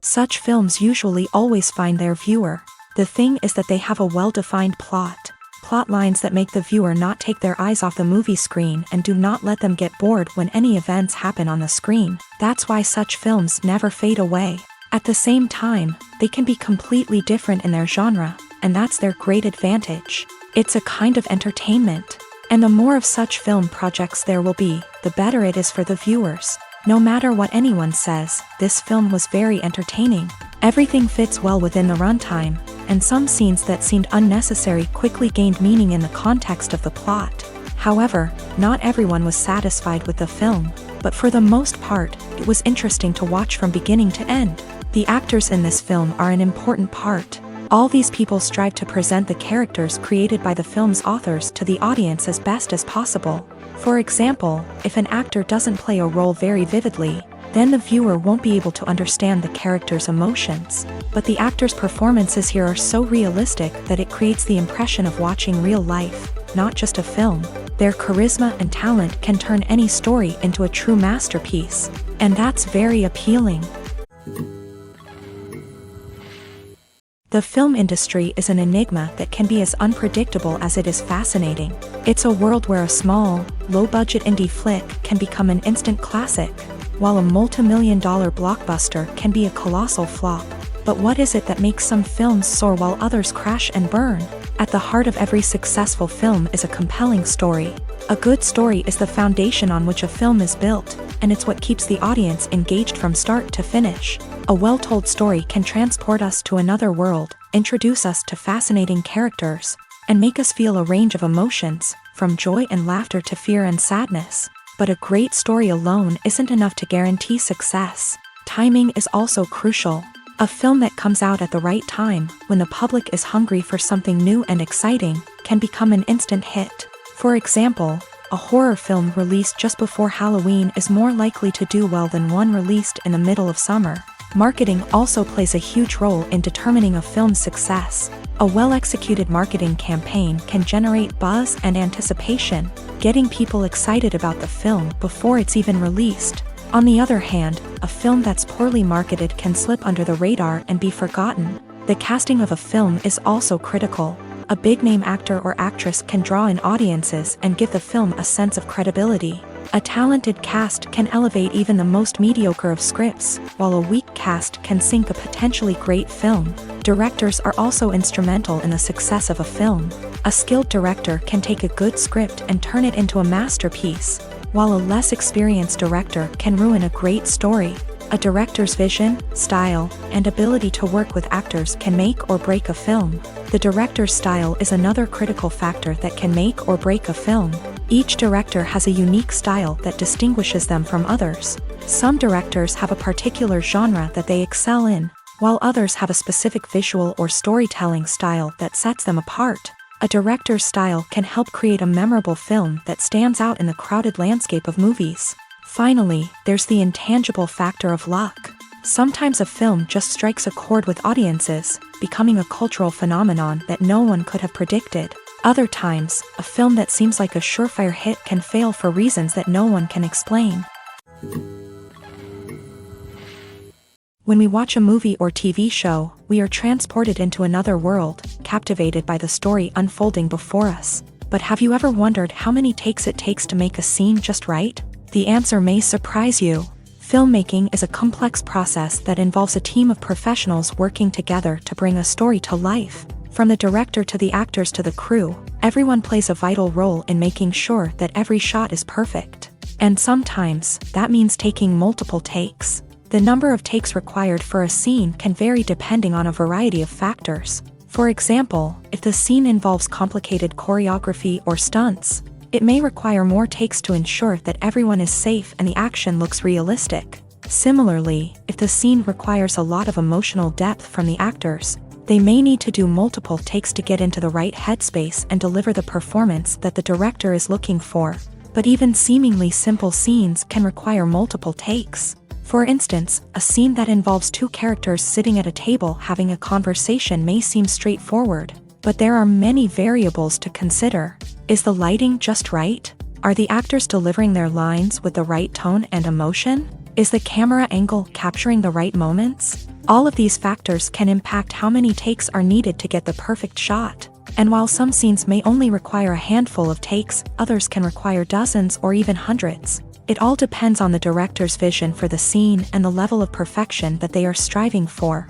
Such films usually always find their viewer. The thing is that they have a well-defined plot lines that make the viewer not take their eyes off the movie screen and do not let them get bored when any events happen on the screen. That's why such films never fade away. At the same time, they can be completely different in their genre, and that's their great advantage. It's a kind of entertainment. And the more of such film projects there will be, the better it is for the viewers. No matter what anyone says, this film was very entertaining. Everything fits well within the runtime, and some scenes that seemed unnecessary quickly gained meaning in the context of the plot. However, not everyone was satisfied with the film, but for the most part, it was interesting to watch from beginning to end. The actors in this film are an important part. All these people strive to present the characters created by the film's authors to the audience as best as possible. For example, if an actor doesn't play a role very vividly, then the viewer won't be able to understand the character's emotions. But the actors' performances here are so realistic that it creates the impression of watching real life, not just a film. Their charisma and talent can turn any story into a true masterpiece, and that's very appealing. The film industry is an enigma that can be as unpredictable as it is fascinating. It's a world where a small, low-budget indie flick can become an instant classic, while a multi-million-dollar blockbuster can be a colossal flop. But what is it that makes some films soar while others crash and burn? At the heart of every successful film is a compelling story. A good story is the foundation on which a film is built, and it's what keeps the audience engaged from start to finish. A well-told story can transport us to another world, introduce us to fascinating characters, and make us feel a range of emotions, from joy and laughter to fear and sadness. But a great story alone isn't enough to guarantee success. Timing is also crucial. A film that comes out at the right time, when the public is hungry for something new and exciting, can become an instant hit. For example, a horror film released just before Halloween is more likely to do well than one released in the middle of summer. Marketing also plays a huge role in determining a film's success. A well-executed marketing campaign can generate buzz and anticipation, getting people excited about the film before it's even released. On the other hand, a film that's poorly marketed can slip under the radar and be forgotten. The casting of a film is also critical. A big-name actor or actress can draw in audiences and give the film a sense of credibility. A talented cast can elevate even the most mediocre of scripts, while a weak cast can sink a potentially great film. Directors are also instrumental in the success of a film. A skilled director can take a good script and turn it into a masterpiece, while a less experienced director can ruin a great story. A director's vision, style, and ability to work with actors can make or break a film. The director's style is another critical factor that can make or break a film. Each director has a unique style that distinguishes them from others. Some directors have a particular genre that they excel in, while others have a specific visual or storytelling style that sets them apart. A director's style can help create a memorable film that stands out in the crowded landscape of movies. Finally, there's the intangible factor of luck. Sometimes a film just strikes a chord with audiences, becoming a cultural phenomenon that no one could have predicted. Other times, a film that seems like a surefire hit can fail for reasons that no one can explain. When we watch a movie or TV show, we are transported into another world, captivated by the story unfolding before us. But have you ever wondered how many takes it takes to make a scene just right? The answer may surprise you. Filmmaking is a complex process that involves a team of professionals working together to bring a story to life. From the director to the actors to the crew, everyone plays a vital role in making sure that every shot is perfect. And sometimes, that means taking multiple takes. The number of takes required for a scene can vary depending on a variety of factors. For example, if the scene involves complicated choreography or stunts, it may require more takes to ensure that everyone is safe and the action looks realistic. Similarly, if the scene requires a lot of emotional depth from the actors, they may need to do multiple takes to get into the right headspace and deliver the performance that the director is looking for. But even seemingly simple scenes can require multiple takes. For instance, a scene that involves two characters sitting at a table having a conversation may seem straightforward, but there are many variables to consider. Is the lighting just right? Are the actors delivering their lines with the right tone and emotion? Is the camera angle capturing the right moments? All of these factors can impact how many takes are needed to get the perfect shot. And while some scenes may only require a handful of takes, others can require dozens or even hundreds. It all depends on the director's vision for the scene and the level of perfection that they are striving for.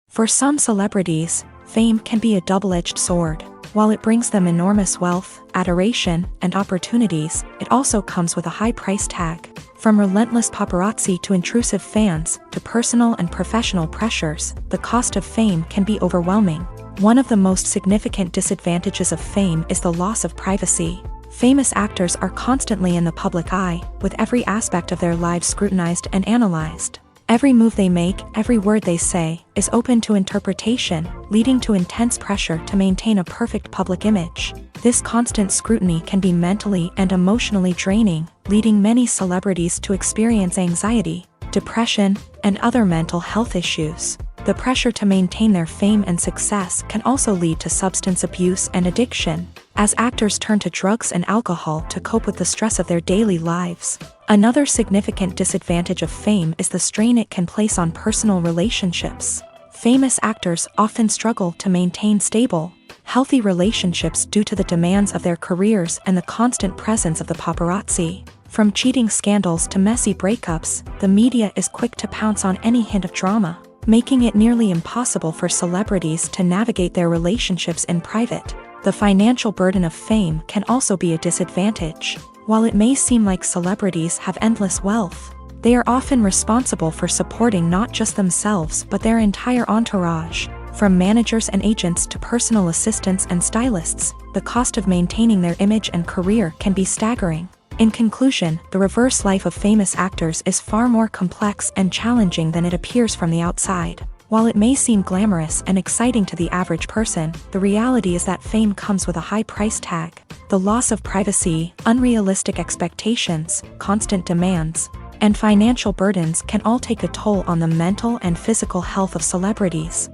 For some celebrities, fame can be a double-edged sword. While it brings them enormous wealth, adoration, and opportunities, it also comes with a high price tag. From relentless paparazzi to intrusive fans, to personal and professional pressures, the cost of fame can be overwhelming. One of the most significant disadvantages of fame is the loss of privacy. Famous actors are constantly in the public eye, with every aspect of their lives scrutinized and analyzed. Every move they make, every word they say, is open to interpretation, leading to intense pressure to maintain a perfect public image. This constant scrutiny can be mentally and emotionally draining, leading many celebrities to experience anxiety, depression, and other mental health issues. The pressure to maintain their fame and success can also lead to substance abuse and addiction, as actors turn to drugs and alcohol to cope with the stress of their daily lives. Another significant disadvantage of fame is the strain it can place on personal relationships. Famous actors often struggle to maintain stable, healthy relationships due to the demands of their careers and the constant presence of the paparazzi. From cheating scandals to messy breakups, the media is quick to pounce on any hint of drama, making it nearly impossible for celebrities to navigate their relationships in private. The financial burden of fame can also be a disadvantage. While it may seem like celebrities have endless wealth, they are often responsible for supporting not just themselves but their entire entourage. From managers and agents to personal assistants and stylists, the cost of maintaining their image and career can be staggering. In conclusion, the reverse life of famous actors is far more complex and challenging than it appears from the outside. While it may seem glamorous and exciting to the average person, the reality is that fame comes with a high price tag. The loss of privacy, unrealistic expectations, constant demands, and financial burdens can all take a toll on the mental and physical health of celebrities.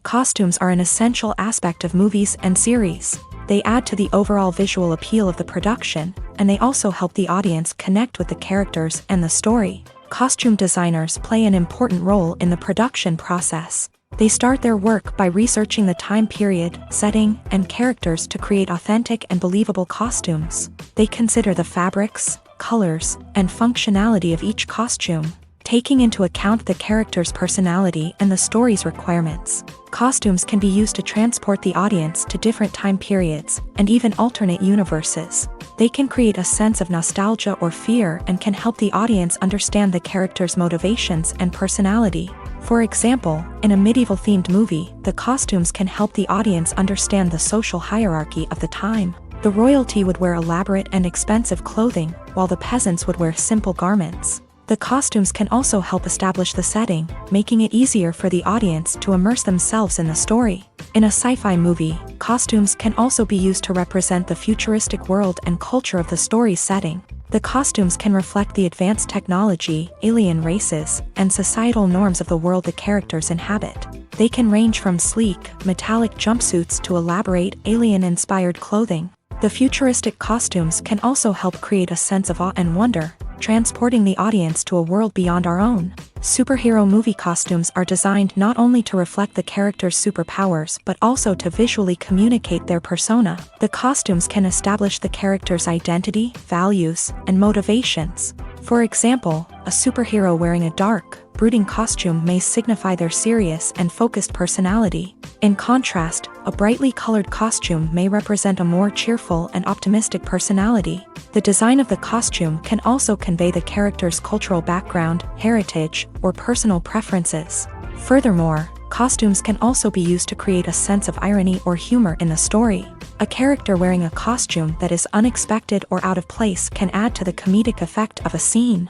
Costumes are an essential aspect of movies and series. They add to the overall visual appeal of the production, and they also help the audience connect with the characters and the story. Costume designers play an important role in the production process. They start their work by researching the time period, setting, and characters to create authentic and believable costumes. They consider the fabrics, colors, and functionality of each costume, taking into account the character's personality and the story's requirements. Costumes can be used to transport the audience to different time periods, and even alternate universes. They can create a sense of nostalgia or fear and can help the audience understand the character's motivations and personality. For example, in a medieval-themed movie, the costumes can help the audience understand the social hierarchy of the time. The royalty would wear elaborate and expensive clothing, while the peasants would wear simple garments. The costumes can also help establish the setting, making it easier for the audience to immerse themselves in the story. In a sci-fi movie, costumes can also be used to represent the futuristic world and culture of the story's setting. The costumes can reflect the advanced technology, alien races, and societal norms of the world the characters inhabit. They can range from sleek, metallic jumpsuits to elaborate, alien-inspired clothing. The futuristic costumes can also help create a sense of awe and wonder, transporting the audience to a world beyond our own. Superhero movie costumes are designed not only to reflect the character's superpowers but also to visually communicate their persona. The costumes can establish the character's identity, values, and motivations. For example, a superhero wearing a dark, brooding costume may signify their serious and focused personality. In contrast, a brightly colored costume may represent a more cheerful and optimistic personality. The design of the costume can also convey the character's cultural background, heritage, or personal preferences. Furthermore, costumes can also be used to create a sense of irony or humor in the story. A character wearing a costume that is unexpected or out of place can add to the comedic effect of a scene.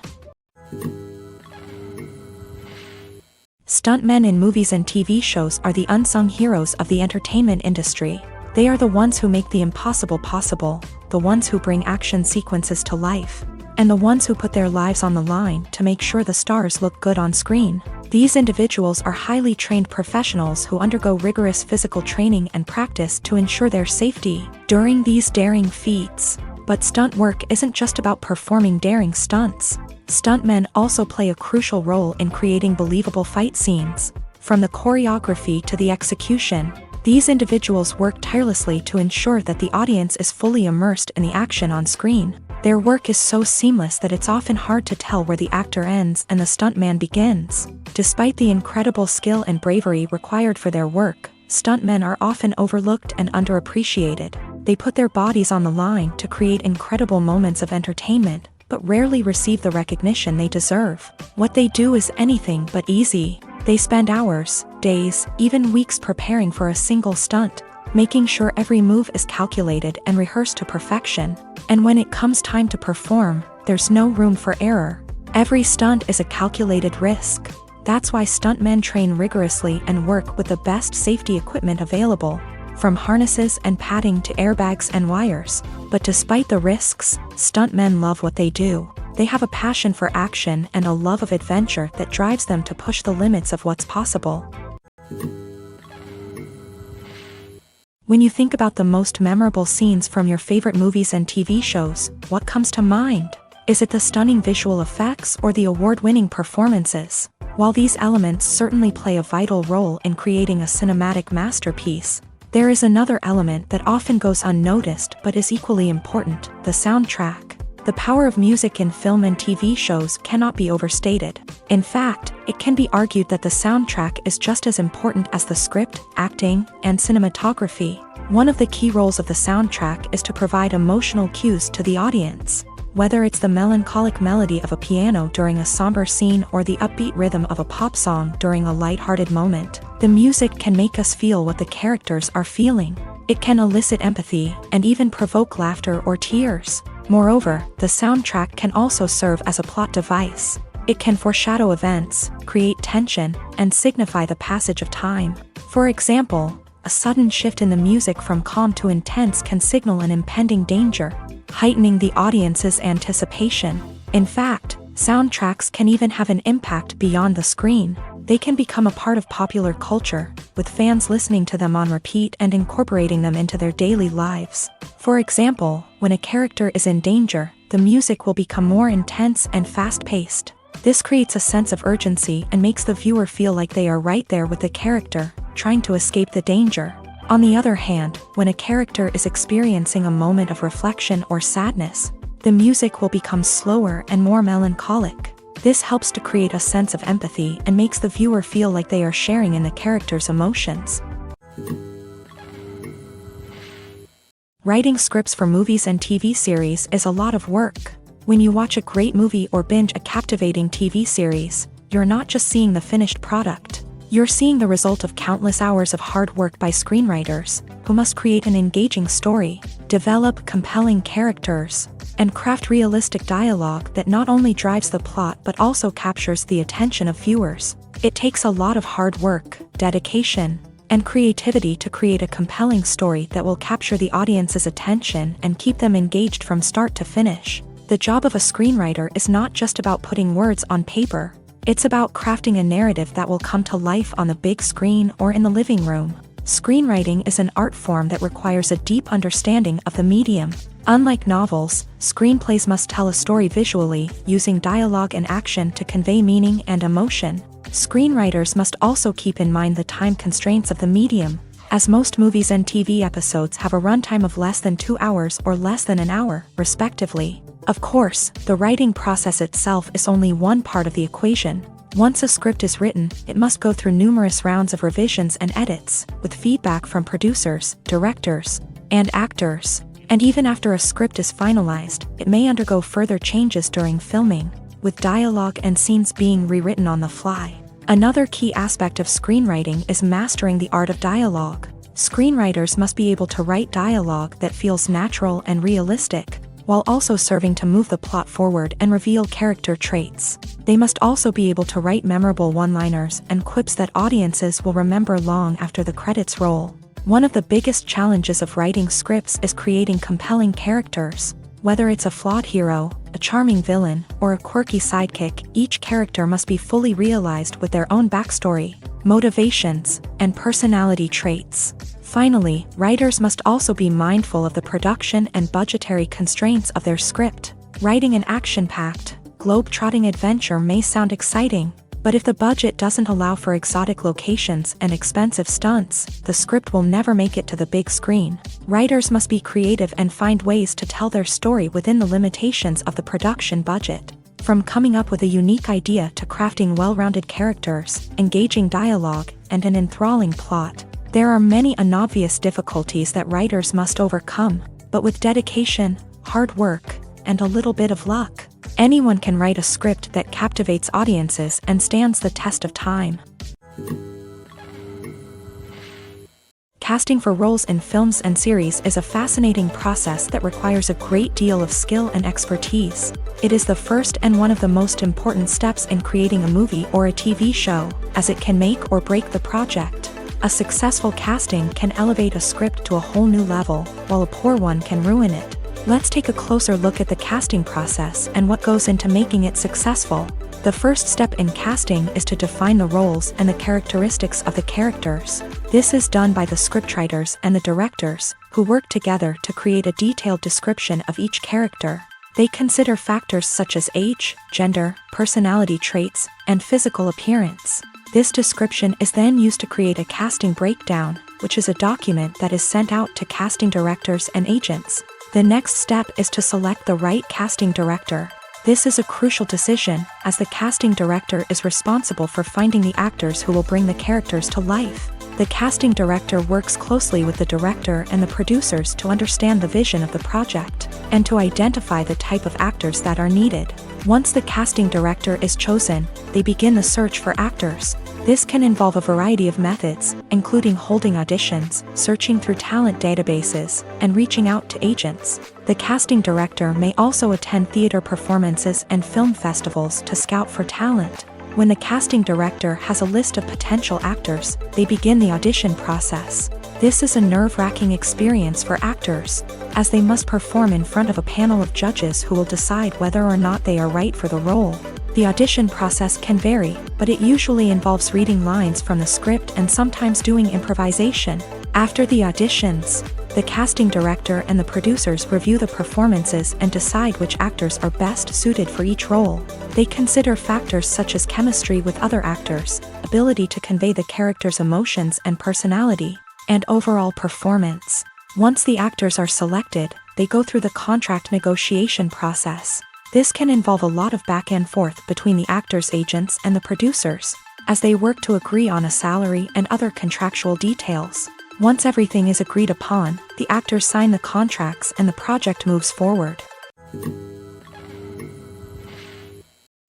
Stuntmen in movies and TV shows are the unsung heroes of the entertainment industry. They are the ones who make the impossible possible, the ones who bring action sequences to life, and the ones who put their lives on the line to make sure the stars look good on screen. These individuals are highly trained professionals who undergo rigorous physical training and practice to ensure their safety. During these daring feats, But stunt work isn't just about performing daring stunts. Stuntmen also play a crucial role in creating believable fight scenes. From the choreography to the execution, these individuals work tirelessly to ensure that the audience is fully immersed in the action on screen. Their work is so seamless that it's often hard to tell where the actor ends and the stuntman begins. Despite the incredible skill and bravery required for their work, stuntmen are often overlooked and underappreciated. They put their bodies on the line to create incredible moments of entertainment, but rarely receive the recognition they deserve. What they do is anything but easy. They spend hours, days, even weeks preparing for a single stunt, making sure every move is calculated and rehearsed to perfection. And when it comes time to perform, there's no room for error. Every stunt is a calculated risk. That's why stuntmen train rigorously and work with the best safety equipment available, from harnesses and padding to airbags and wires. But despite the risks, stuntmen love what they do. They have a passion for action and a love of adventure that drives them to push the limits of what's possible. When you think about the most memorable scenes from your favorite movies and TV shows, what comes to mind? Is it the stunning visual effects or the award-winning performances? While these elements certainly play a vital role in creating a cinematic masterpiece, there is another element that often goes unnoticed but is equally important: the soundtrack. The power of music in film and TV shows cannot be overstated. In fact, it can be argued that the soundtrack is just as important as the script, acting, and cinematography. One of the key roles of the soundtrack is to provide emotional cues to the audience. Whether it's the melancholic melody of a piano during a somber scene or the upbeat rhythm of a pop song during a lighthearted moment, the music can make us feel what the characters are feeling. It can elicit empathy and even provoke laughter or tears. Moreover, the soundtrack can also serve as a plot device. It can foreshadow events, create tension, and signify the passage of time. For example, a sudden shift in the music from calm to intense can signal an impending danger, heightening the audience's anticipation. In fact, soundtracks can even have an impact beyond the screen. They can become a part of popular culture, with fans listening to them on repeat and incorporating them into their daily lives. For example, when a character is in danger, the music will become more intense and fast-paced. This creates a sense of urgency and makes the viewer feel like they are right there with the character, trying to escape the danger. On the other hand, when a character is experiencing a moment of reflection or sadness, the music will become slower and more melancholic. This helps to create a sense of empathy and makes the viewer feel like they are sharing in the character's emotions. Writing scripts for movies and TV series is a lot of work. When you watch a great movie or binge a captivating TV series, you're not just seeing the finished product. You're seeing the result of countless hours of hard work by screenwriters, who must create an engaging story, develop compelling characters, and craft realistic dialogue that not only drives the plot but also captures the attention of viewers. It takes a lot of hard work, dedication, and creativity to create a compelling story that will capture the audience's attention and keep them engaged from start to finish. The job of a screenwriter is not just about putting words on paper. It's about crafting a narrative that will come to life on the big screen or in the living room. Screenwriting is an art form that requires a deep understanding of the medium. Unlike novels, screenplays must tell a story visually, using dialogue and action to convey meaning and emotion. Screenwriters must also keep in mind the time constraints of the medium, as most movies and TV episodes have a runtime of less than 2 hours or less than an hour, respectively. Of course, the writing process itself is only one part of the equation. Once a script is written, it must go through numerous rounds of revisions and edits, with feedback from producers, directors, and actors. And even after a script is finalized, it may undergo further changes during filming, with dialogue and scenes being rewritten on the fly. Another key aspect of screenwriting is mastering the art of dialogue. Screenwriters must be able to write dialogue that feels natural and realistic, while also serving to move the plot forward and reveal character traits. They must also be able to write memorable one-liners and quips that audiences will remember long after the credits roll. One of the biggest challenges of writing scripts is creating compelling characters. Whether it's a flawed hero, a charming villain, or a quirky sidekick, each character must be fully realized with their own backstory, motivations, and personality traits. Finally, writers must also be mindful of the production and budgetary constraints of their script. Writing an action-packed, globe-trotting adventure may sound exciting, but if the budget doesn't allow for exotic locations and expensive stunts, the script will never make it to the big screen. Writers must be creative and find ways to tell their story within the limitations of the production budget. From coming up with a unique idea to crafting well-rounded characters, engaging dialogue, and an enthralling plot, there are many unobvious difficulties that writers must overcome, but with dedication, hard work, and a little bit of luck, anyone can write a script that captivates audiences and stands the test of time. Casting for roles in films and series is a fascinating process that requires a great deal of skill and expertise. It is the first and one of the most important steps in creating a movie or a TV show, as it can make or break the project. A successful casting can elevate a script to a whole new level, while a poor one can ruin it. Let's take a closer look at the casting process and what goes into making it successful. The first step in casting is to define the roles and the characteristics of the characters. This is done by the scriptwriters and the directors, who work together to create a detailed description of each character. They consider factors such as age, gender, personality traits, and physical appearance. This description is then used to create a casting breakdown, which is a document that is sent out to casting directors and agents. The next step is to select the right casting director. This is a crucial decision, as the casting director is responsible for finding the actors who will bring the characters to life. The casting director works closely with the director and the producers to understand the vision of the project, and to identify the type of actors that are needed. Once the casting director is chosen, they begin the search for actors. This can involve a variety of methods, including holding auditions, searching through talent databases, and reaching out to agents. The casting director may also attend theater performances and film festivals to scout for talent. When the casting director has a list of potential actors, they begin the audition process. This is a nerve-wracking experience for actors, as they must perform in front of a panel of judges who will decide whether or not they are right for the role. The audition process can vary, but it usually involves reading lines from the script and sometimes doing improvisation. After the auditions, the casting director and the producers review the performances and decide which actors are best suited for each role. They consider factors such as chemistry with other actors, ability to convey the character's emotions and personality, and overall performance. Once the actors are selected, they go through the contract negotiation process. This can involve a lot of back and forth between the actors' agents and the producers, as they work to agree on a salary and other contractual details. Once everything is agreed upon, the actors sign the contracts and the project moves forward.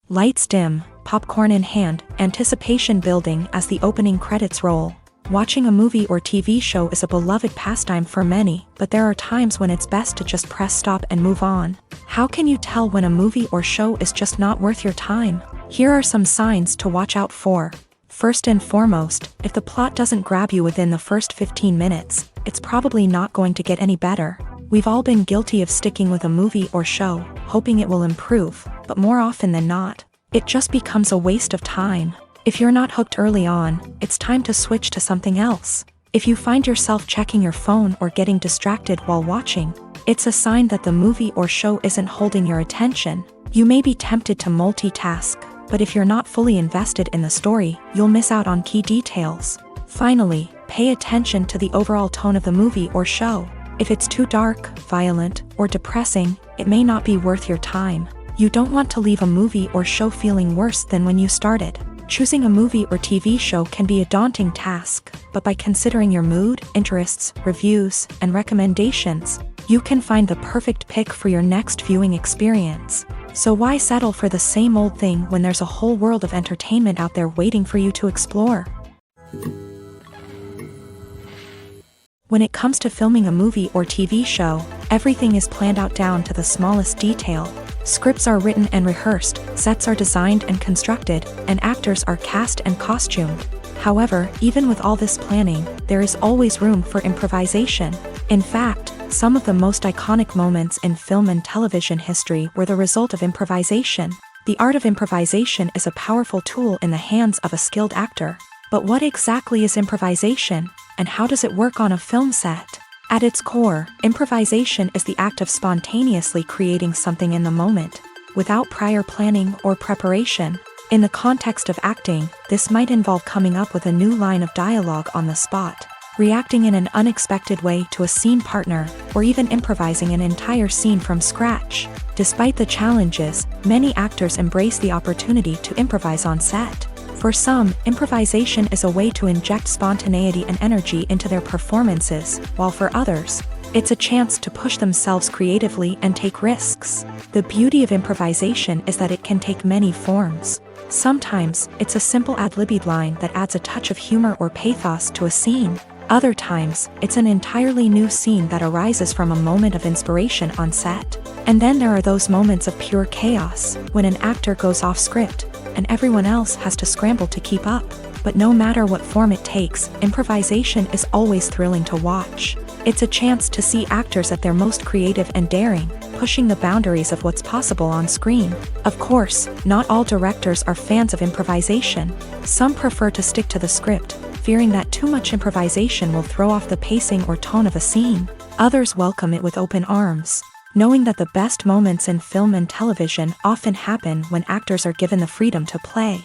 Lights dim, popcorn in hand, anticipation building as the opening credits roll. Watching a movie or TV show is a beloved pastime for many, but there are times when it's best to just press stop and move on. How can you tell when a movie or show is just not worth your time? Here are some signs to watch out for. First and foremost, if the plot doesn't grab you within the first 15 minutes, it's probably not going to get any better. We've all been guilty of sticking with a movie or show, hoping it will improve, but more often than not, it just becomes a waste of time. If you're not hooked early on, it's time to switch to something else. If you find yourself checking your phone or getting distracted while watching, it's a sign that the movie or show isn't holding your attention. You may be tempted to multitask, but if you're not fully invested in the story, you'll miss out on key details. Finally, pay attention to the overall tone of the movie or show. If it's too dark, violent, or depressing, it may not be worth your time. You don't want to leave a movie or show feeling worse than when you started. Choosing a movie or TV show can be a daunting task, but by considering your mood, interests, reviews, and recommendations, you can find the perfect pick for your next viewing experience. So why settle for the same old thing when there's a whole world of entertainment out there waiting for you to explore? When it comes to filming a movie or TV show, everything is planned out down to the smallest detail. Scripts are written and rehearsed, sets are designed and constructed, and actors are cast and costumed. However, even with all this planning, there is always room for improvisation. In fact, some of the most iconic moments in film and television history were the result of improvisation. The art of improvisation is a powerful tool in the hands of a skilled actor. But what exactly is improvisation? and how does it work on a film set? At its core, improvisation is the act of spontaneously creating something in the moment, without prior planning or preparation. In the context of acting, this might involve coming up with a new line of dialogue on the spot, reacting in an unexpected way to a scene partner, or even improvising an entire scene from scratch. Despite the challenges, many actors embrace the opportunity to improvise on set. For some, improvisation is a way to inject spontaneity and energy into their performances, while for others, it's a chance to push themselves creatively and take risks. The beauty of improvisation is that it can take many forms. Sometimes, it's a simple ad-libbed line that adds a touch of humor or pathos to a scene. Other times, it's an entirely new scene that arises from a moment of inspiration on set. And then there are those moments of pure chaos, when an actor goes off script, and everyone else has to scramble to keep up. But no matter what form it takes, improvisation is always thrilling to watch. It's a chance to see actors at their most creative and daring, pushing the boundaries of what's possible on screen. Of course, not all directors are fans of improvisation. Some prefer to stick to the script, fearing that too much improvisation will throw off the pacing or tone of a scene. Others welcome it with open arms, knowing that the best moments in film and television often happen when actors are given the freedom to play.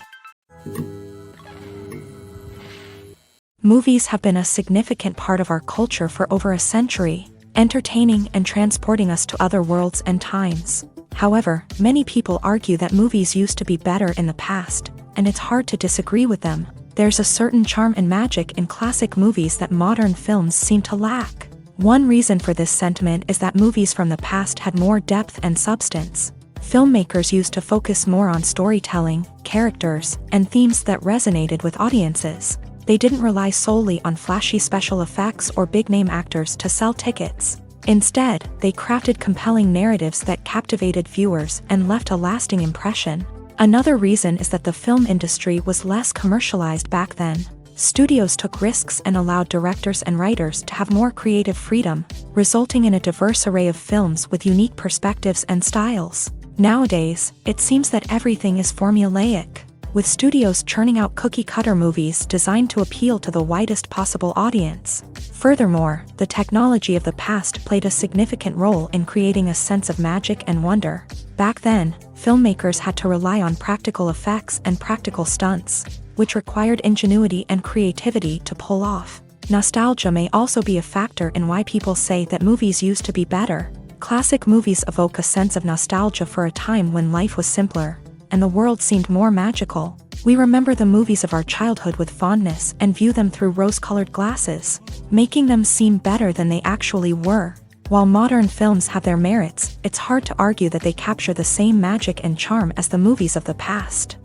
Movies have been a significant part of our culture for over a century, entertaining and transporting us to other worlds and times. However, many people argue that movies used to be better in the past, and it's hard to disagree with them. There's a certain charm and magic in classic movies that modern films seem to lack. One reason for this sentiment is that movies from the past had more depth and substance. Filmmakers used to focus more on storytelling, characters, and themes that resonated with audiences. They didn't rely solely on flashy special effects or big-name actors to sell tickets. Instead, they crafted compelling narratives that captivated viewers and left a lasting impression. Another reason is that the film industry was less commercialized back then. Studios took risks and allowed directors and writers to have more creative freedom, resulting in a diverse array of films with unique perspectives and styles. Nowadays, it seems that everything is formulaic, with studios churning out cookie-cutter movies designed to appeal to the widest possible audience. Furthermore, the technology of the past played a significant role in creating a sense of magic and wonder. Back then, filmmakers had to rely on practical effects and practical stunts, which required ingenuity and creativity to pull off. Nostalgia may also be a factor in why people say that movies used to be better. Classic movies evoke a sense of nostalgia for a time when life was simpler, and the world seemed more magical. We remember the movies of our childhood with fondness and view them through rose-colored glasses, making them seem better than they actually were. While modern films have their merits, it's hard to argue that they capture the same magic and charm as the movies of the past.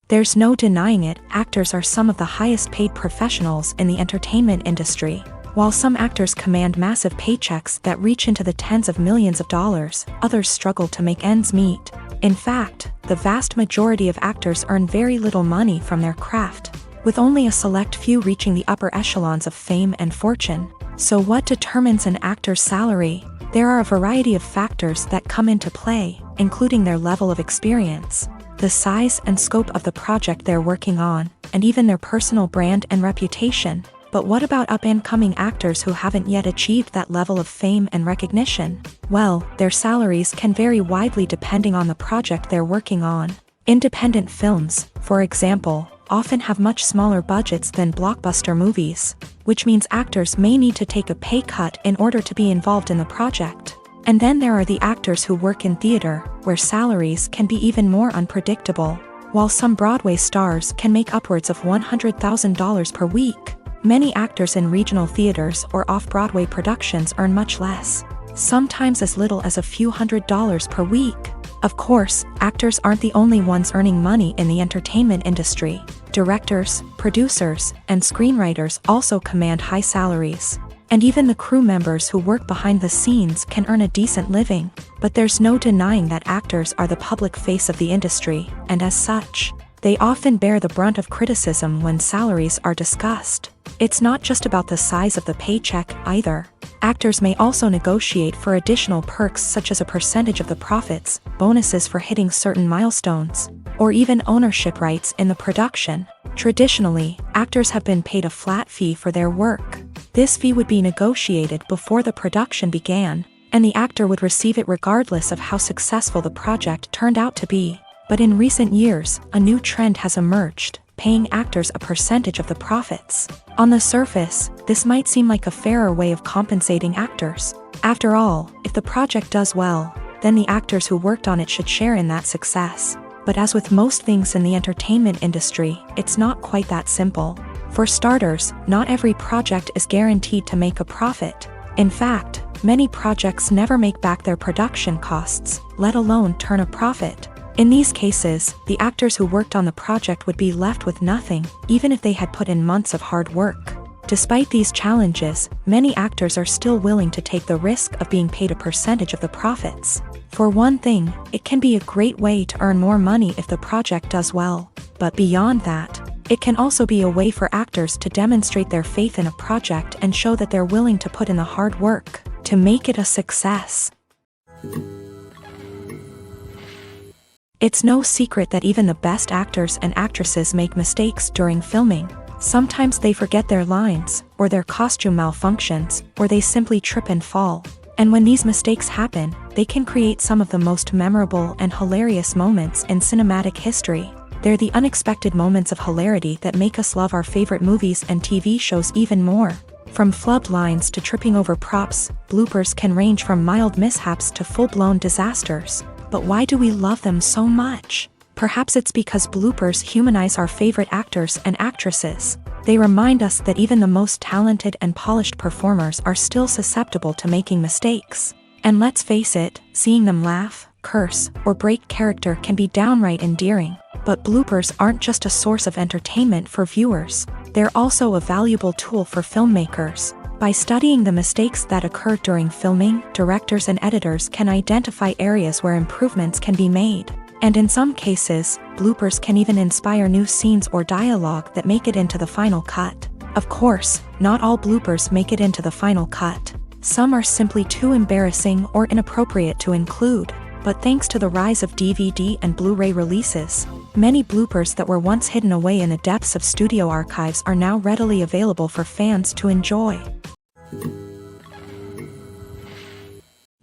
There's no denying it, actors are some of the highest-paid professionals in the entertainment industry. While some actors command massive paychecks that reach into the tens of millions of dollars, others struggle to make ends meet. In fact, the vast majority of actors earn very little money from their craft, with only a select few reaching the upper echelons of fame and fortune. So what determines an actor's salary? There are a variety of factors that come into play, including their level of experience, the size and scope of the project they're working on, and even their personal brand and reputation. But what about up-and-coming actors who haven't yet achieved that level of fame and recognition? Well, their salaries can vary widely depending on the project they're working on. Independent films, for example, often have much smaller budgets than blockbuster movies, which means actors may need to take a pay cut in order to be involved in the project. And then there are the actors who work in theater, where salaries can be even more unpredictable. While some Broadway stars can make upwards of $100,000 per week, many actors in regional theaters or off-Broadway productions earn much less, sometimes as little as a few $100s per week. Of course, actors aren't the only ones earning money in the entertainment industry. Directors, producers, and screenwriters also command high salaries. And even the crew members who work behind the scenes can earn a decent living. But there's no denying that actors are the public face of the industry, and as such, they often bear the brunt of criticism when salaries are discussed. It's not just about the size of the paycheck, either. Actors may also negotiate for additional perks such as a percentage of the profits, bonuses for hitting certain milestones, or even ownership rights in the production. Traditionally, actors have been paid a flat fee for their work. This fee would be negotiated before the production began, and the actor would receive it regardless of how successful the project turned out to be. But in recent years, a new trend has emerged, paying actors a percentage of the profits. On the surface, this might seem like a fairer way of compensating actors. After all, if the project does well, then the actors who worked on it should share in that success. But as with most things in the entertainment industry, it's not quite that simple. For starters, not every project is guaranteed to make a profit. In fact, many projects never make back their production costs, let alone turn a profit. In these cases, the actors who worked on the project would be left with nothing, even if they had put in months of hard work. Despite these challenges, many actors are still willing to take the risk of being paid a percentage of the profits. For one thing, it can be a great way to earn more money if the project does well. But beyond that, it can also be a way for actors to demonstrate their faith in a project and show that they're willing to put in the hard work to make it a success. It's no secret that even the best actors and actresses make mistakes during filming. Sometimes they forget their lines, or their costume malfunctions, or they simply trip and fall. And when these mistakes happen, they can create some of the most memorable and hilarious moments in cinematic history. They're the unexpected moments of hilarity that make us love our favorite movies and TV shows even more. From flubbed lines to tripping over props, bloopers can range from mild mishaps to full-blown disasters. But why do we love them so much? Perhaps it's because bloopers humanize our favorite actors and actresses. They remind us that even the most talented and polished performers are still susceptible to making mistakes. And let's face it, seeing them laugh, curse, or break character can be downright endearing. But bloopers aren't just a source of entertainment for viewers. They're also a valuable tool for filmmakers. By studying the mistakes that occur during filming, directors and editors can identify areas where improvements can be made. And in some cases, bloopers can even inspire new scenes or dialogue that make it into the final cut. Of course, not all bloopers make it into the final cut. Some are simply too embarrassing or inappropriate to include. But thanks to the rise of DVD and Blu-ray releases, many bloopers that were once hidden away in the depths of studio archives are now readily available for fans to enjoy.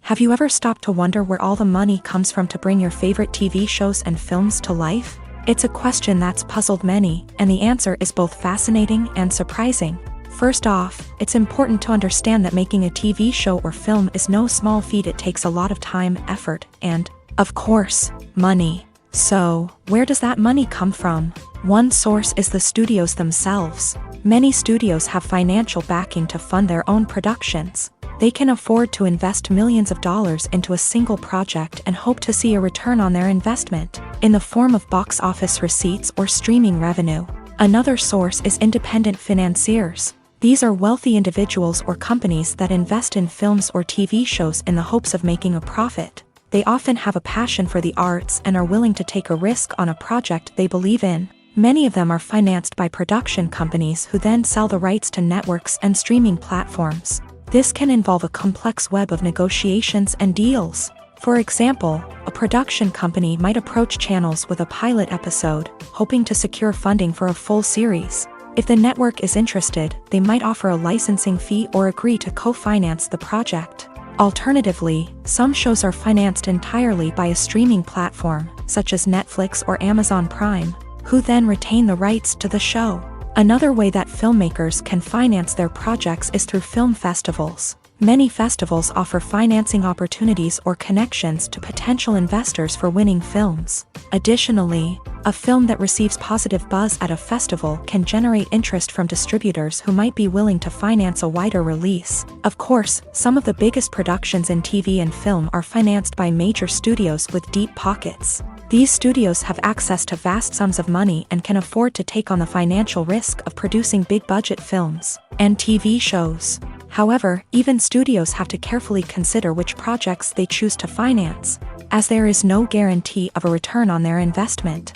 Have you ever stopped to wonder where all the money comes from to bring your favorite TV shows and films to life? It's a question that's puzzled many, and the answer is both fascinating and surprising. First off, it's important to understand that making a TV show or film is no small feat. It takes a lot of time, effort, and, of course, money. So, where does that money come from? One source is the studios themselves. Many studios have financial backing to fund their own productions. They can afford to invest millions of dollars into a single project and hope to see a return on their investment, in the form of box office receipts or streaming revenue. Another source is independent financiers. These are wealthy individuals or companies that invest in films or TV shows in the hopes of making a profit. They often have a passion for the arts and are willing to take a risk on a project they believe in. Many of them are financed by production companies who then sell the rights to networks and streaming platforms. This can involve a complex web of negotiations and deals. For example, a production company might approach channels with a pilot episode, hoping to secure funding for a full series. If the network is interested, they might offer a licensing fee or agree to co-finance the project. Alternatively, some shows are financed entirely by a streaming platform, such as Netflix or Amazon Prime, who then retain the rights to the show. Another way that filmmakers can finance their projects is through film festivals. Many festivals offer financing opportunities or connections to potential investors for winning films. Additionally, a film that receives positive buzz at a festival can generate interest from distributors who might be willing to finance a wider release. Of course, some of the biggest productions in TV and film are financed by major studios with deep pockets. These studios have access to vast sums of money and can afford to take on the financial risk of producing big-budget films and TV shows. However, even studios have to carefully consider which projects they choose to finance, as there is no guarantee of a return on their investment.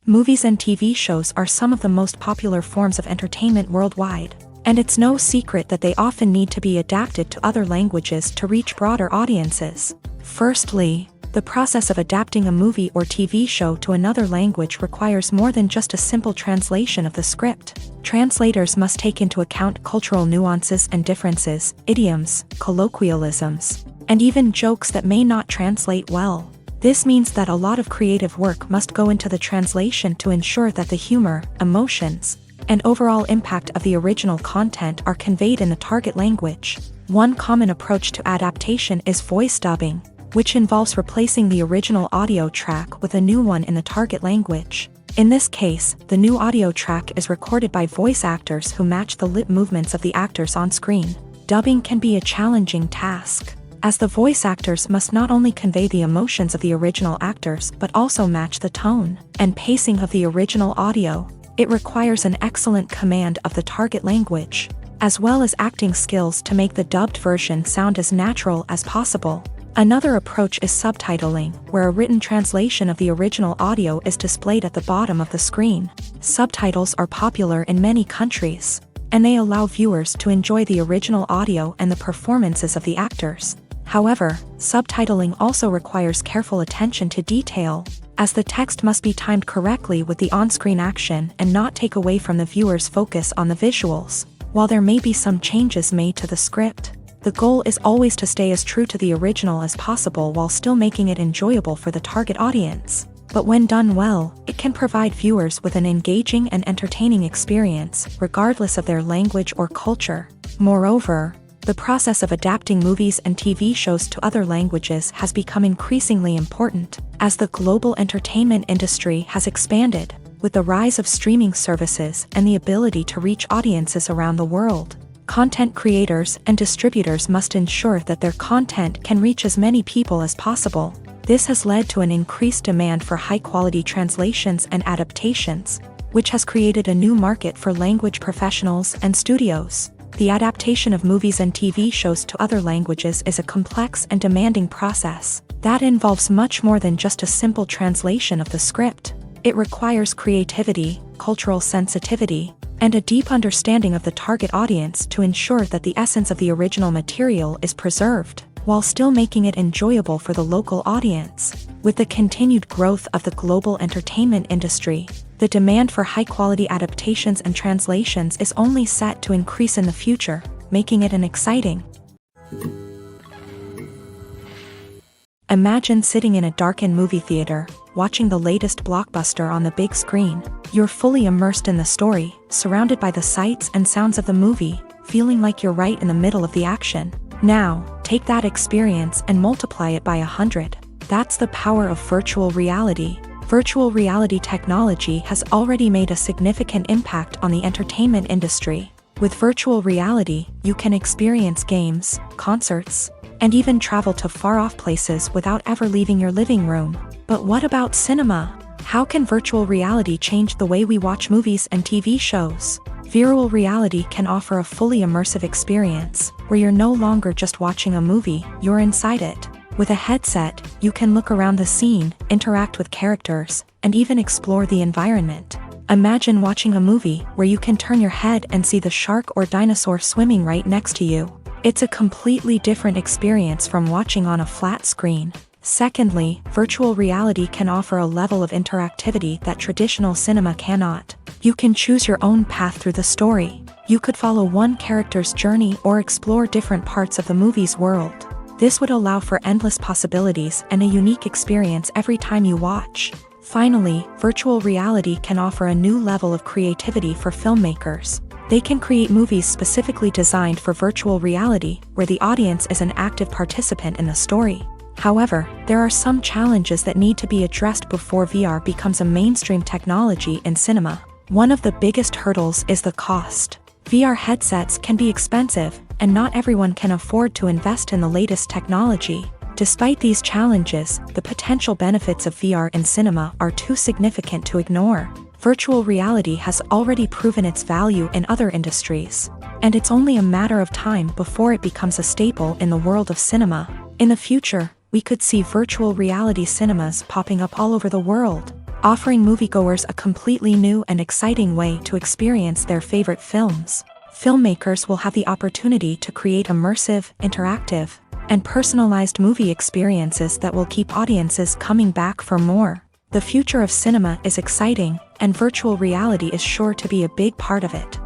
Movies and TV shows are some of the most popular forms of entertainment worldwide, And it's no secret that they often need to be adapted to other languages to reach broader audiences. Firstly, the process of adapting a movie or TV show to another language requires more than just a simple translation of the script. Translators must take into account cultural nuances and differences, idioms, colloquialisms, and even jokes that may not translate well. This means that a lot of creative work must go into the translation to ensure that the humor, emotions, and overall impact of the original content are conveyed in the target language. One common approach to adaptation is voice dubbing, which involves replacing the original audio track with a new one in the target language. In this case, the new audio track is recorded by voice actors who match the lip movements of the actors on screen. Dubbing can be a challenging task, as the voice actors must not only convey the emotions of the original actors but also match the tone and pacing of the original audio. It requires an excellent command of the target language, as well as acting skills to make the dubbed version sound as natural as possible. Another approach is subtitling, where a written translation of the original audio is displayed at the bottom of the screen. Subtitles are popular in many countries, and they allow viewers to enjoy the original audio and the performances of the actors. However, subtitling also requires careful attention to detail, as the text must be timed correctly with the on-screen action and not take away from the viewer's focus on the visuals. While there may be some changes made to the script, the goal is always to stay as true to the original as possible while still making it enjoyable for the target audience. But when done well, it can provide viewers with an engaging and entertaining experience, regardless of their language or culture. Moreover, the process of adapting movies and TV shows to other languages has become increasingly important, as the global entertainment industry has expanded, with the rise of streaming services and the ability to reach audiences around the world. Content creators and distributors must ensure that their content can reach as many people as possible. This has led to an increased demand for high-quality translations and adaptations, which has created a new market for language professionals and studios. The adaptation of movies and TV shows to other languages is a complex and demanding process that involves much more than just a simple translation of the script. It requires creativity, cultural sensitivity, and a deep understanding of the target audience to ensure that the essence of the original material is preserved, while still making it enjoyable for the local audience. With the continued growth of the global entertainment industry, the demand for high-quality adaptations and translations is only set to increase in the future, making it an exciting. Imagine sitting in a darkened movie theater, watching the latest blockbuster on the big screen. You're fully immersed in the story, surrounded by the sights and sounds of the movie, feeling like you're right in the middle of the action. Now, take that experience and multiply it by 100. That's the power of virtual reality. Virtual reality technology has already made a significant impact on the entertainment industry. With virtual reality, you can experience games, concerts, and even travel to far-off places without ever leaving your living room. But what about cinema? How can virtual reality change the way we watch movies and TV shows? Virtual reality can offer a fully immersive experience, where you're no longer just watching a movie, you're inside it. With a headset, you can look around the scene, interact with characters, and even explore the environment. Imagine watching a movie where you can turn your head and see the shark or dinosaur swimming right next to you. It's a completely different experience from watching on a flat screen. Secondly, virtual reality can offer a level of interactivity that traditional cinema cannot. You can choose your own path through the story. You could follow one character's journey or explore different parts of the movie's world. This would allow for endless possibilities and a unique experience every time you watch. Finally, virtual reality can offer a new level of creativity for filmmakers. They can create movies specifically designed for virtual reality, where the audience is an active participant in the story. However, there are some challenges that need to be addressed before VR becomes a mainstream technology in cinema. One of the biggest hurdles is the cost. VR headsets can be expensive, and not everyone can afford to invest in the latest technology. Despite these challenges, the potential benefits of VR in cinema are too significant to ignore. Virtual reality has already proven its value in other industries, and it's only a matter of time before it becomes a staple in the world of cinema. In the future, we could see virtual reality cinemas popping up all over the world, offering moviegoers a completely new and exciting way to experience their favorite films. Filmmakers will have the opportunity to create immersive, interactive, and personalized movie experiences that will keep audiences coming back for more. The future of cinema is exciting, and virtual reality is sure to be a big part of it.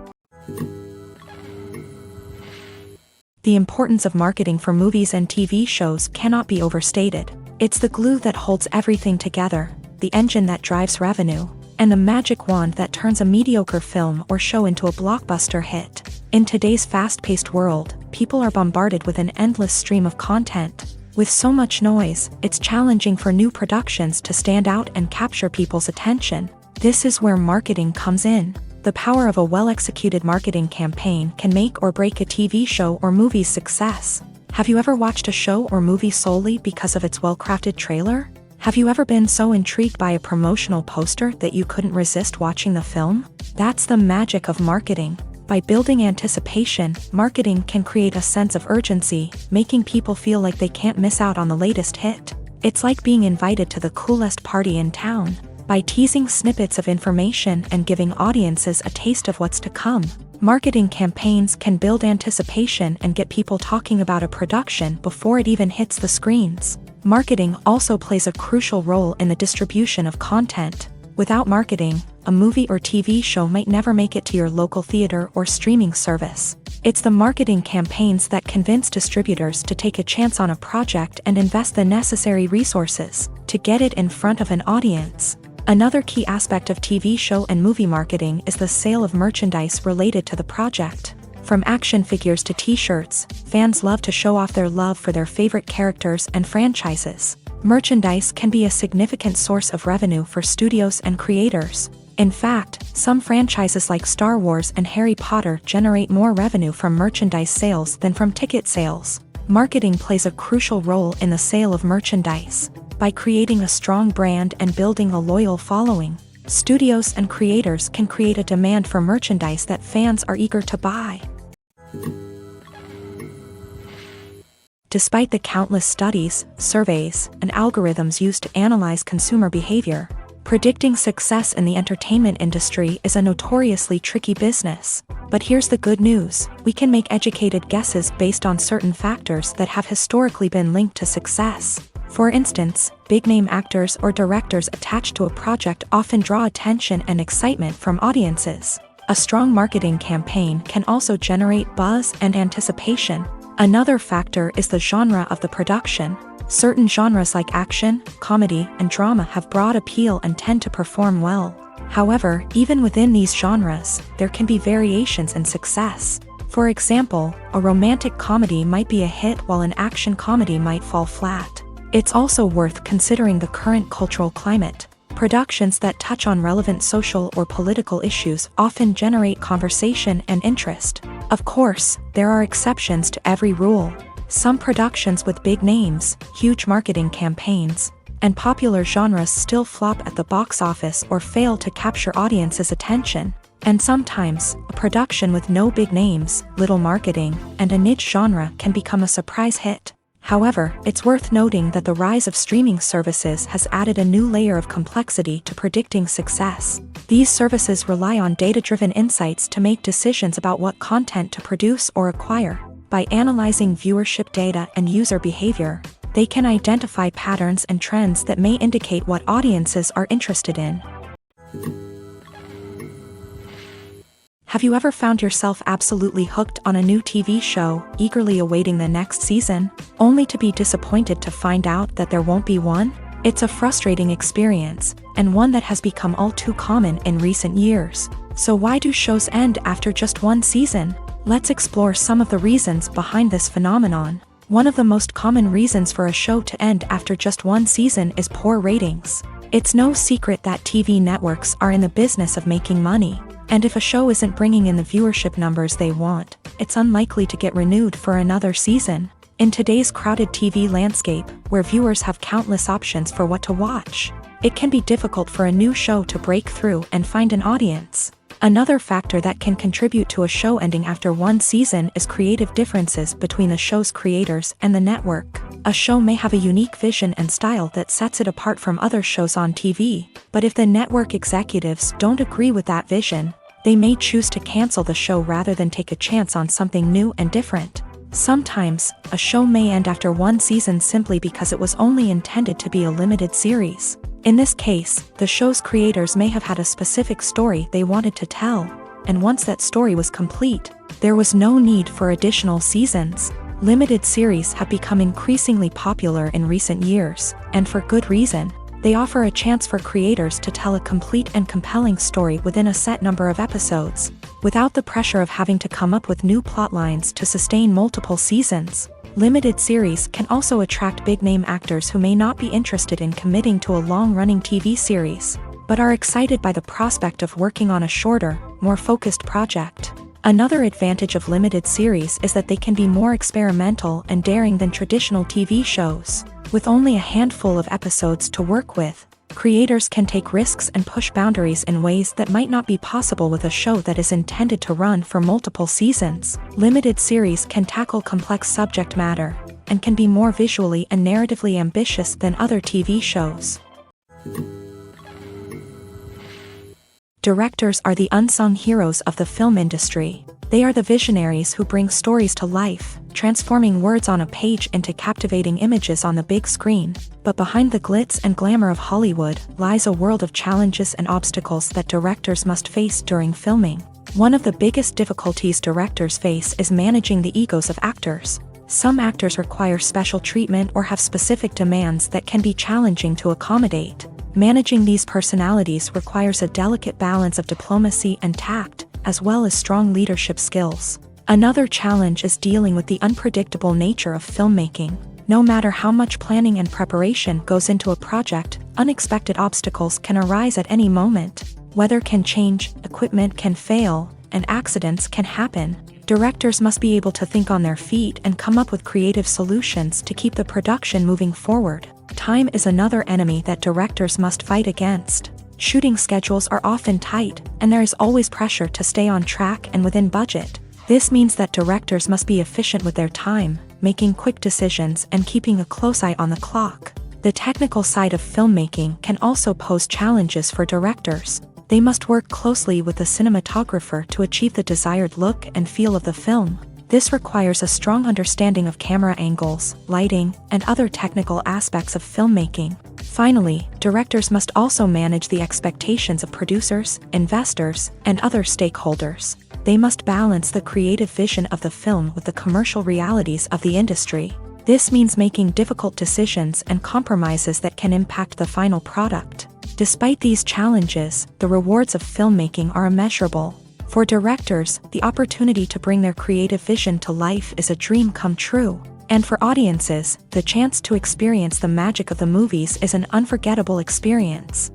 The importance of marketing for movies and TV shows cannot be overstated. It's the glue that holds everything together, the engine that drives revenue, and the magic wand that turns a mediocre film or show into a blockbuster hit. In today's fast-paced world, people are bombarded with an endless stream of content. With so much noise, it's challenging for new productions to stand out and capture people's attention. This is where marketing comes in. The power of a well-executed marketing campaign can make or break a TV show or movie's success. Have you ever watched a show or movie solely because of its well-crafted trailer? Have you ever been so intrigued by a promotional poster that you couldn't resist watching the film? That's the magic of marketing. By building anticipation, marketing can create a sense of urgency, making people feel like they can't miss out on the latest hit. It's like being invited to the coolest party in town. By teasing snippets of information and giving audiences a taste of what's to come, marketing campaigns can build anticipation and get people talking about a production before it even hits the screens. Marketing also plays a crucial role in the distribution of content. Without marketing, a movie or TV show might never make it to your local theater or streaming service. It's the marketing campaigns that convince distributors to take a chance on a project and invest the necessary resources to get it in front of an audience. Another key aspect of TV show and movie marketing is the sale of merchandise related to the project. From action figures to t-shirts, fans love to show off their love for their favorite characters and franchises. Merchandise can be a significant source of revenue for studios and creators. In fact, some franchises like Star Wars and Harry Potter generate more revenue from merchandise sales than from ticket sales. Marketing plays a crucial role in the sale of merchandise. By creating a strong brand and building a loyal following, studios and creators can create a demand for merchandise that fans are eager to buy. Despite the countless studies, surveys, and algorithms used to analyze consumer behavior, predicting success in the entertainment industry is a notoriously tricky business. But here's the good news: we can make educated guesses based on certain factors that have historically been linked to success. For instance, big-name actors or directors attached to a project often draw attention and excitement from audiences. A strong marketing campaign can also generate buzz and anticipation. Another factor is the genre of the production. Certain genres like action, comedy, and drama have broad appeal and tend to perform well. However, even within these genres, there can be variations in success. For example, a romantic comedy might be a hit while an action comedy might fall flat. It's also worth considering the current cultural climate. Productions that touch on relevant social or political issues often generate conversation and interest. Of course, there are exceptions to every rule. Some productions with big names, huge marketing campaigns, and popular genres still flop at the box office or fail to capture audiences' attention. And sometimes, a production with no big names, little marketing, and a niche genre can become a surprise hit. However, it's worth noting that the rise of streaming services has added a new layer of complexity to predicting success. These services rely on data-driven insights to make decisions about what content to produce or acquire. By analyzing viewership data and user behavior, they can identify patterns and trends that may indicate what audiences are interested in. Have you ever found yourself absolutely hooked on a new TV show, eagerly awaiting the next season, only to be disappointed to find out that there won't be one? It's a frustrating experience, and one that has become all too common in recent years. So why do shows end after just one season? Let's explore some of the reasons behind this phenomenon. One of the most common reasons for a show to end after just one season is poor ratings. It's no secret that TV networks are in the business of making money. And if a show isn't bringing in the viewership numbers they want, it's unlikely to get renewed for another season. In today's crowded TV landscape, where viewers have countless options for what to watch, it can be difficult for a new show to break through and find an audience. Another factor that can contribute to a show ending after one season is creative differences between the show's creators and the network. A show may have a unique vision and style that sets it apart from other shows on TV, but if the network executives don't agree with that vision, They may choose to cancel the show rather than take a chance on something new and different. Sometimes, a show may end after one season simply because it was only intended to be a limited series. In this case, the show's creators may have had a specific story they wanted to tell, and once that story was complete, there was no need for additional seasons. Limited series have become increasingly popular in recent years, and for good reason. They offer a chance for creators to tell a complete and compelling story within a set number of episodes, without the pressure of having to come up with new plotlines to sustain multiple seasons. Limited series can also attract big-name actors who may not be interested in committing to a long-running TV series, but are excited by the prospect of working on a shorter, more focused project. Another advantage of limited series is that they can be more experimental and daring than traditional TV shows. With only a handful of episodes to work with, creators can take risks and push boundaries in ways that might not be possible with a show that is intended to run for multiple seasons. Limited series can tackle complex subject matter, and can be more visually and narratively ambitious than other TV shows. Directors are the unsung heroes of the film industry. They are the visionaries who bring stories to life, transforming words on a page into captivating images on the big screen. But behind the glitz and glamour of Hollywood lies a world of challenges and obstacles that directors must face during filming. One of the biggest difficulties directors face is managing the egos of actors. Some actors require special treatment or have specific demands that can be challenging to accommodate. Managing these personalities requires a delicate balance of diplomacy and tact, as well as strong leadership skills. Another challenge is dealing with the unpredictable nature of filmmaking. No matter how much planning and preparation goes into a project, unexpected obstacles can arise at any moment. Weather can change, equipment can fail, and accidents can happen. Directors must be able to think on their feet and come up with creative solutions to keep the production moving forward. Time is another enemy that directors must fight against. Shooting schedules are often tight, and there is always pressure to stay on track and within budget. This means that directors must be efficient with their time, making quick decisions and keeping a close eye on the clock. The technical side of filmmaking can also pose challenges for directors. They must work closely with the cinematographer to achieve the desired look and feel of the film. This requires a strong understanding of camera angles, lighting, and other technical aspects of filmmaking. Finally, directors must also manage the expectations of producers, investors, and other stakeholders. They must balance the creative vision of the film with the commercial realities of the industry. This means making difficult decisions and compromises that can impact the final product. Despite these challenges, the rewards of filmmaking are immeasurable. For directors, the opportunity to bring their creative vision to life is a dream come true. And for audiences, the chance to experience the magic of the movies is an unforgettable experience.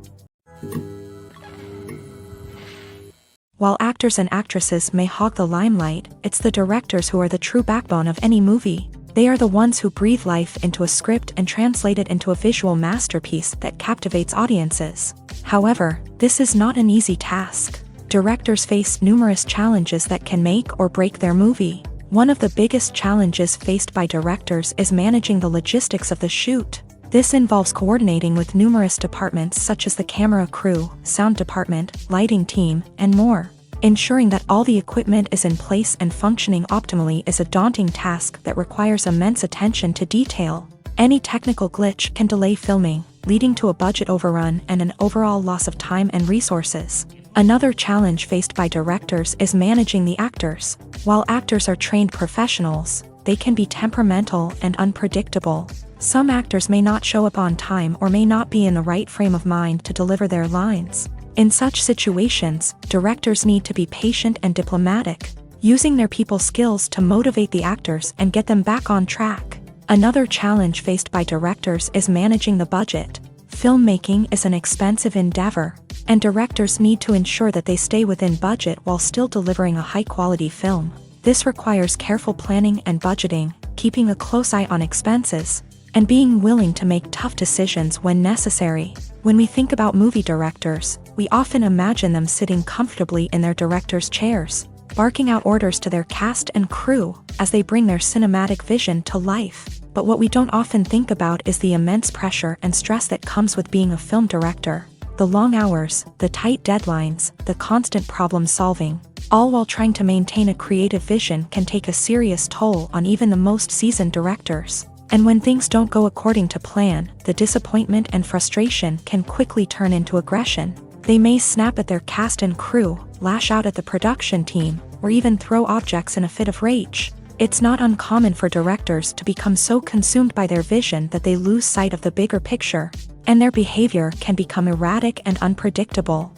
While actors and actresses may hog the limelight, it's the directors who are the true backbone of any movie. They are the ones who breathe life into a script and translate it into a visual masterpiece that captivates audiences. However, this is not an easy task. Directors face numerous challenges that can make or break their movie. One of the biggest challenges faced by directors is managing the logistics of the shoot. This involves coordinating with numerous departments such as the camera crew, sound department, lighting team, and more. Ensuring that all the equipment is in place and functioning optimally is a daunting task that requires immense attention to detail. Any technical glitch can delay filming, leading to a budget overrun and an overall loss of time and resources. Another challenge faced by directors is managing the actors. While actors are trained professionals, they can be temperamental and unpredictable. Some actors may not show up on time or may not be in the right frame of mind to deliver their lines. In such situations, directors need to be patient and diplomatic, using their people skills to motivate the actors and get them back on track. Another challenge faced by directors is managing the budget. Filmmaking is an expensive endeavor, and directors need to ensure that they stay within budget while still delivering a high-quality film. This requires careful planning and budgeting, keeping a close eye on expenses, and being willing to make tough decisions when necessary. When we think about movie directors, we often imagine them sitting comfortably in their director's chairs, barking out orders to their cast and crew as they bring their cinematic vision to life. But what we don't often think about is the immense pressure and stress that comes with being a film director. The long hours, the tight deadlines, the constant problem solving, all while trying to maintain a creative vision can take a serious toll on even the most seasoned directors. And when things don't go according to plan, the disappointment and frustration can quickly turn into aggression. They may snap at their cast and crew, lash out at the production team, or even throw objects in a fit of rage. It's not uncommon for directors to become so consumed by their vision that they lose sight of the bigger picture, and their behavior can become erratic and unpredictable.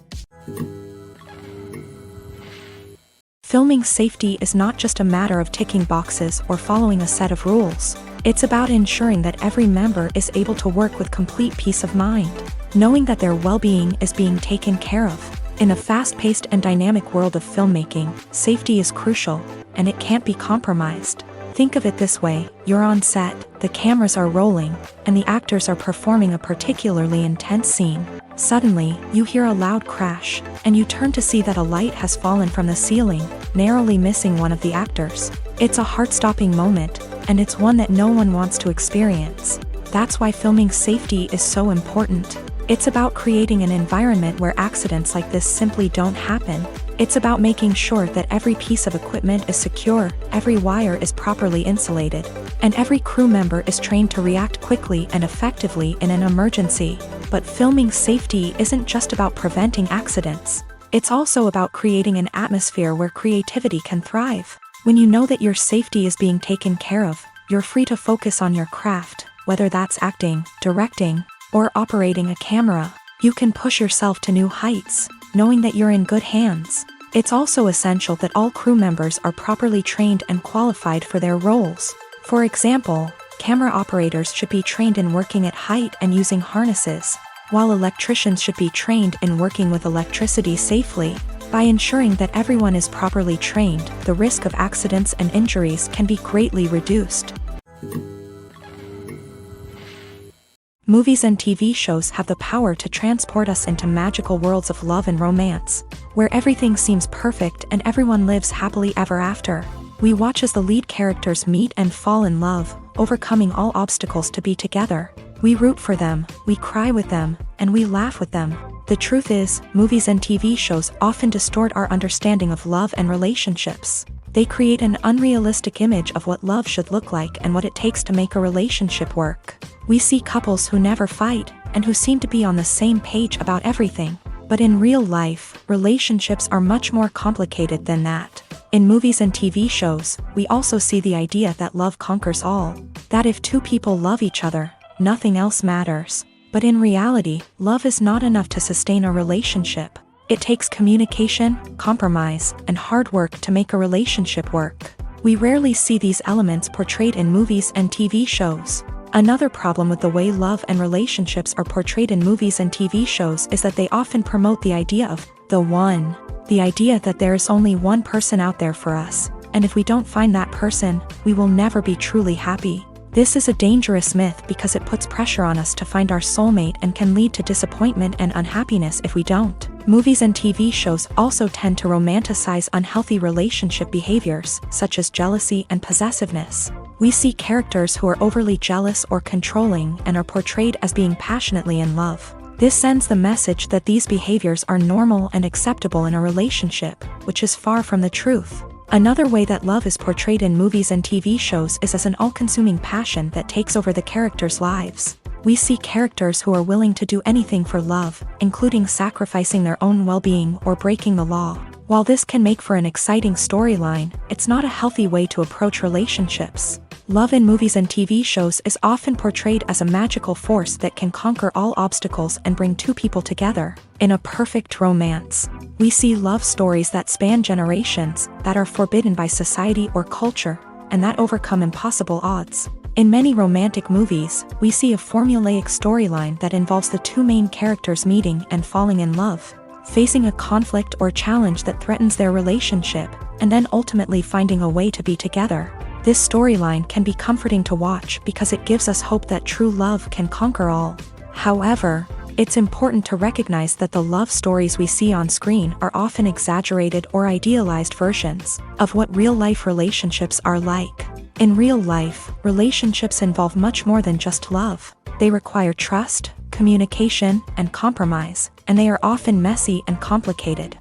Filming safety is not just a matter of ticking boxes or following a set of rules. It's about ensuring that every member is able to work with complete peace of mind, knowing that their well-being is being taken care of. In a fast-paced and dynamic world of filmmaking, safety is crucial, and it can't be compromised. Think of it this way: you're on set, the cameras are rolling, and the actors are performing a particularly intense scene. Suddenly, you hear a loud crash, and you turn to see that a light has fallen from the ceiling, narrowly missing one of the actors. It's a heart-stopping moment, and it's one that no one wants to experience. That's why filming safety is so important. It's about creating an environment where accidents like this simply don't happen. It's about making sure that every piece of equipment is secure, every wire is properly insulated, and every crew member is trained to react quickly and effectively in an emergency. But filming safety isn't just about preventing accidents. It's also about creating an atmosphere where creativity can thrive. When you know that your safety is being taken care of, you're free to focus on your craft, whether that's acting, directing, or operating a camera. You can push yourself to new heights, knowing that you're in good hands. It's also essential that all crew members are properly trained and qualified for their roles. For example, camera operators should be trained in working at height and using harnesses, while electricians should be trained in working with electricity safely. By ensuring that everyone is properly trained, the risk of accidents and injuries can be greatly reduced. Movies and TV shows have the power to transport us into magical worlds of love and romance, where everything seems perfect and everyone lives happily ever after. We watch as the lead characters meet and fall in love, overcoming all obstacles to be together. We root for them, we cry with them, and we laugh with them. The truth is, movies and TV shows often distort our understanding of love and relationships. They create an unrealistic image of what love should look like and what it takes to make a relationship work. We see couples who never fight, and who seem to be on the same page about everything. But in real life, relationships are much more complicated than that. In movies and TV shows, we also see the idea that love conquers all. That if two people love each other, nothing else matters. But in reality, love is not enough to sustain a relationship. It takes communication, compromise, and hard work to make a relationship work. We rarely see these elements portrayed in movies and TV shows. Another problem with the way love and relationships are portrayed in movies and TV shows is that they often promote the idea of the one. The idea that there is only one person out there for us, and if we don't find that person, we will never be truly happy. This is a dangerous myth because it puts pressure on us to find our soulmate and can lead to disappointment and unhappiness if we don't. Movies and TV shows also tend to romanticize unhealthy relationship behaviors, such as jealousy and possessiveness. We see characters who are overly jealous or controlling and are portrayed as being passionately in love. This sends the message that these behaviors are normal and acceptable in a relationship, which is far from the truth. Another way that love is portrayed in movies and TV shows is as an all-consuming passion that takes over the characters' lives. We see characters who are willing to do anything for love, including sacrificing their own well-being or breaking the law. While this can make for an exciting storyline, it's not a healthy way to approach relationships. Love in movies and TV shows is often portrayed as a magical force that can conquer all obstacles and bring two people together. In a perfect romance, we see love stories that span generations, that are forbidden by society or culture, and that overcome impossible odds. In many romantic movies, we see a formulaic storyline that involves the two main characters meeting and falling in love, facing a conflict or challenge that threatens their relationship, and then ultimately finding a way to be together. This storyline can be comforting to watch because it gives us hope that true love can conquer all. However, it's important to recognize that the love stories we see on screen are often exaggerated or idealized versions of what real-life relationships are like. In real life, relationships involve much more than just love. They require trust, communication, and compromise, and they are often messy and complicated.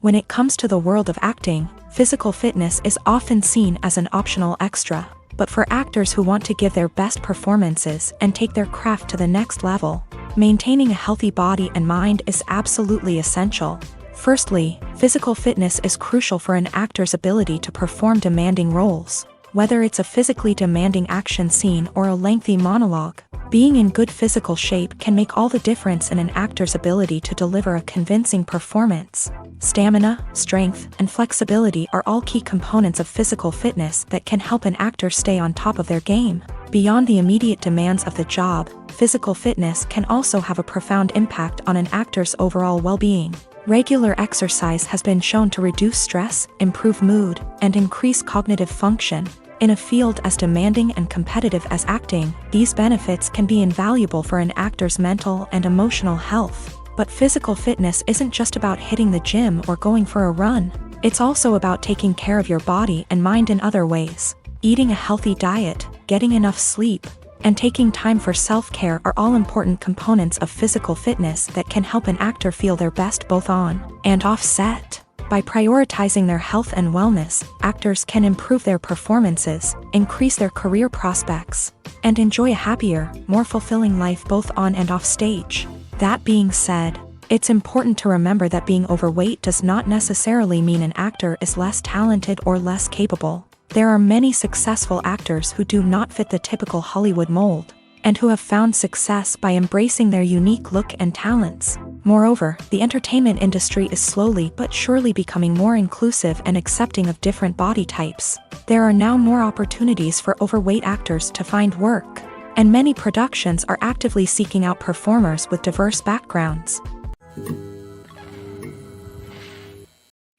When it comes to the world of acting, physical fitness is often seen as an optional extra. But for actors who want to give their best performances and take their craft to the next level, maintaining a healthy body and mind is absolutely essential. Firstly, physical fitness is crucial for an actor's ability to perform demanding roles. Whether it's a physically demanding action scene or a lengthy monologue, being in good physical shape can make all the difference in an actor's ability to deliver a convincing performance. Stamina, strength, and flexibility are all key components of physical fitness that can help an actor stay on top of their game. Beyond the immediate demands of the job, physical fitness can also have a profound impact on an actor's overall well-being. Regular exercise has been shown to reduce stress, improve mood, and increase cognitive function. In a field as demanding and competitive as acting, these benefits can be invaluable for an actor's mental and emotional health. But physical fitness isn't just about hitting the gym or going for a run. It's also about taking care of your body and mind in other ways. Eating a healthy diet, getting enough sleep, and taking time for self-care are all important components of physical fitness that can help an actor feel their best both on and off set. By prioritizing their health and wellness, actors can improve their performances, increase their career prospects, and enjoy a happier, more fulfilling life both on and off stage. That being said, it's important to remember that being overweight does not necessarily mean an actor is less talented or less capable. There are many successful actors who do not fit the typical Hollywood mold, and who have found success by embracing their unique look and talents. Moreover, the entertainment industry is slowly but surely becoming more inclusive and accepting of different body types. There are now more opportunities for overweight actors to find work, and many productions are actively seeking out performers with diverse backgrounds.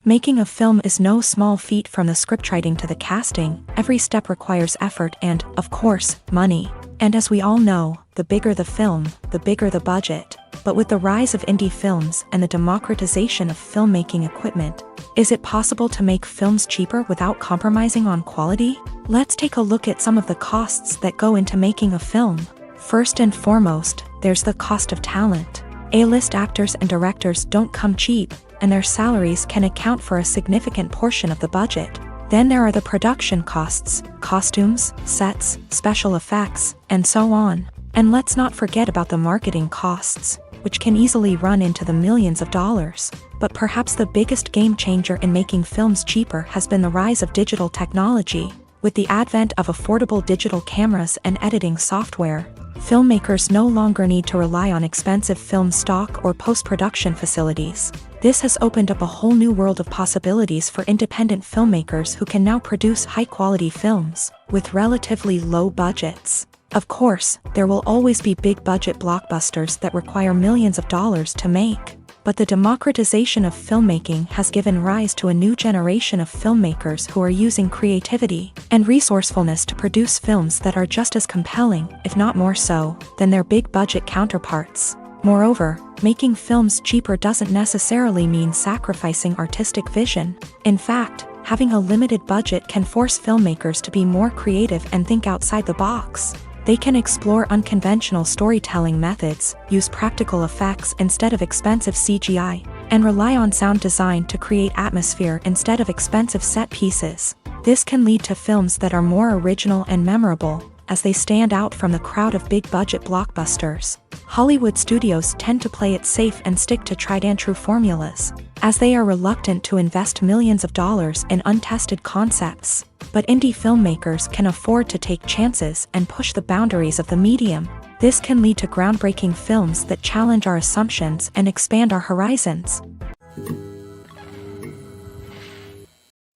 Making a film is no small feat. From the scriptwriting to the casting, every step requires effort and, of course, money. And as we all know, the bigger the film, the bigger the budget. But with the rise of indie films and the democratization of filmmaking equipment, is it possible to make films cheaper without compromising on quality? Let's take a look at some of the costs that go into making a film. First and foremost, there's the cost of talent. A-list actors and directors don't come cheap, and their salaries can account for a significant portion of the budget. Then there are the production costs, costumes, sets, special effects, and so on. And let's not forget about the marketing costs, which can easily run into the millions of dollars. But perhaps the biggest game changer in making films cheaper has been the rise of digital technology. With the advent of affordable digital cameras and editing software, filmmakers no longer need to rely on expensive film stock or post-production facilities. This has opened up a whole new world of possibilities for independent filmmakers who can now produce high-quality films with relatively low budgets. Of course, there will always be big-budget blockbusters that require millions of dollars to make. But the democratization of filmmaking has given rise to a new generation of filmmakers who are using creativity and resourcefulness to produce films that are just as compelling, if not more so, than their big-budget counterparts. Moreover, making films cheaper doesn't necessarily mean sacrificing artistic vision. In fact, having a limited budget can force filmmakers to be more creative and think outside the box. They can explore unconventional storytelling methods, use practical effects instead of expensive CGI, and rely on sound design to create atmosphere instead of expensive set pieces. This can lead to films that are more original and memorable, as they stand out from the crowd of big-budget blockbusters. Hollywood studios tend to play it safe and stick to tried-and-true formulas, as they are reluctant to invest millions of dollars in untested concepts. But indie filmmakers can afford to take chances and push the boundaries of the medium. This can lead to groundbreaking films that challenge our assumptions and expand our horizons.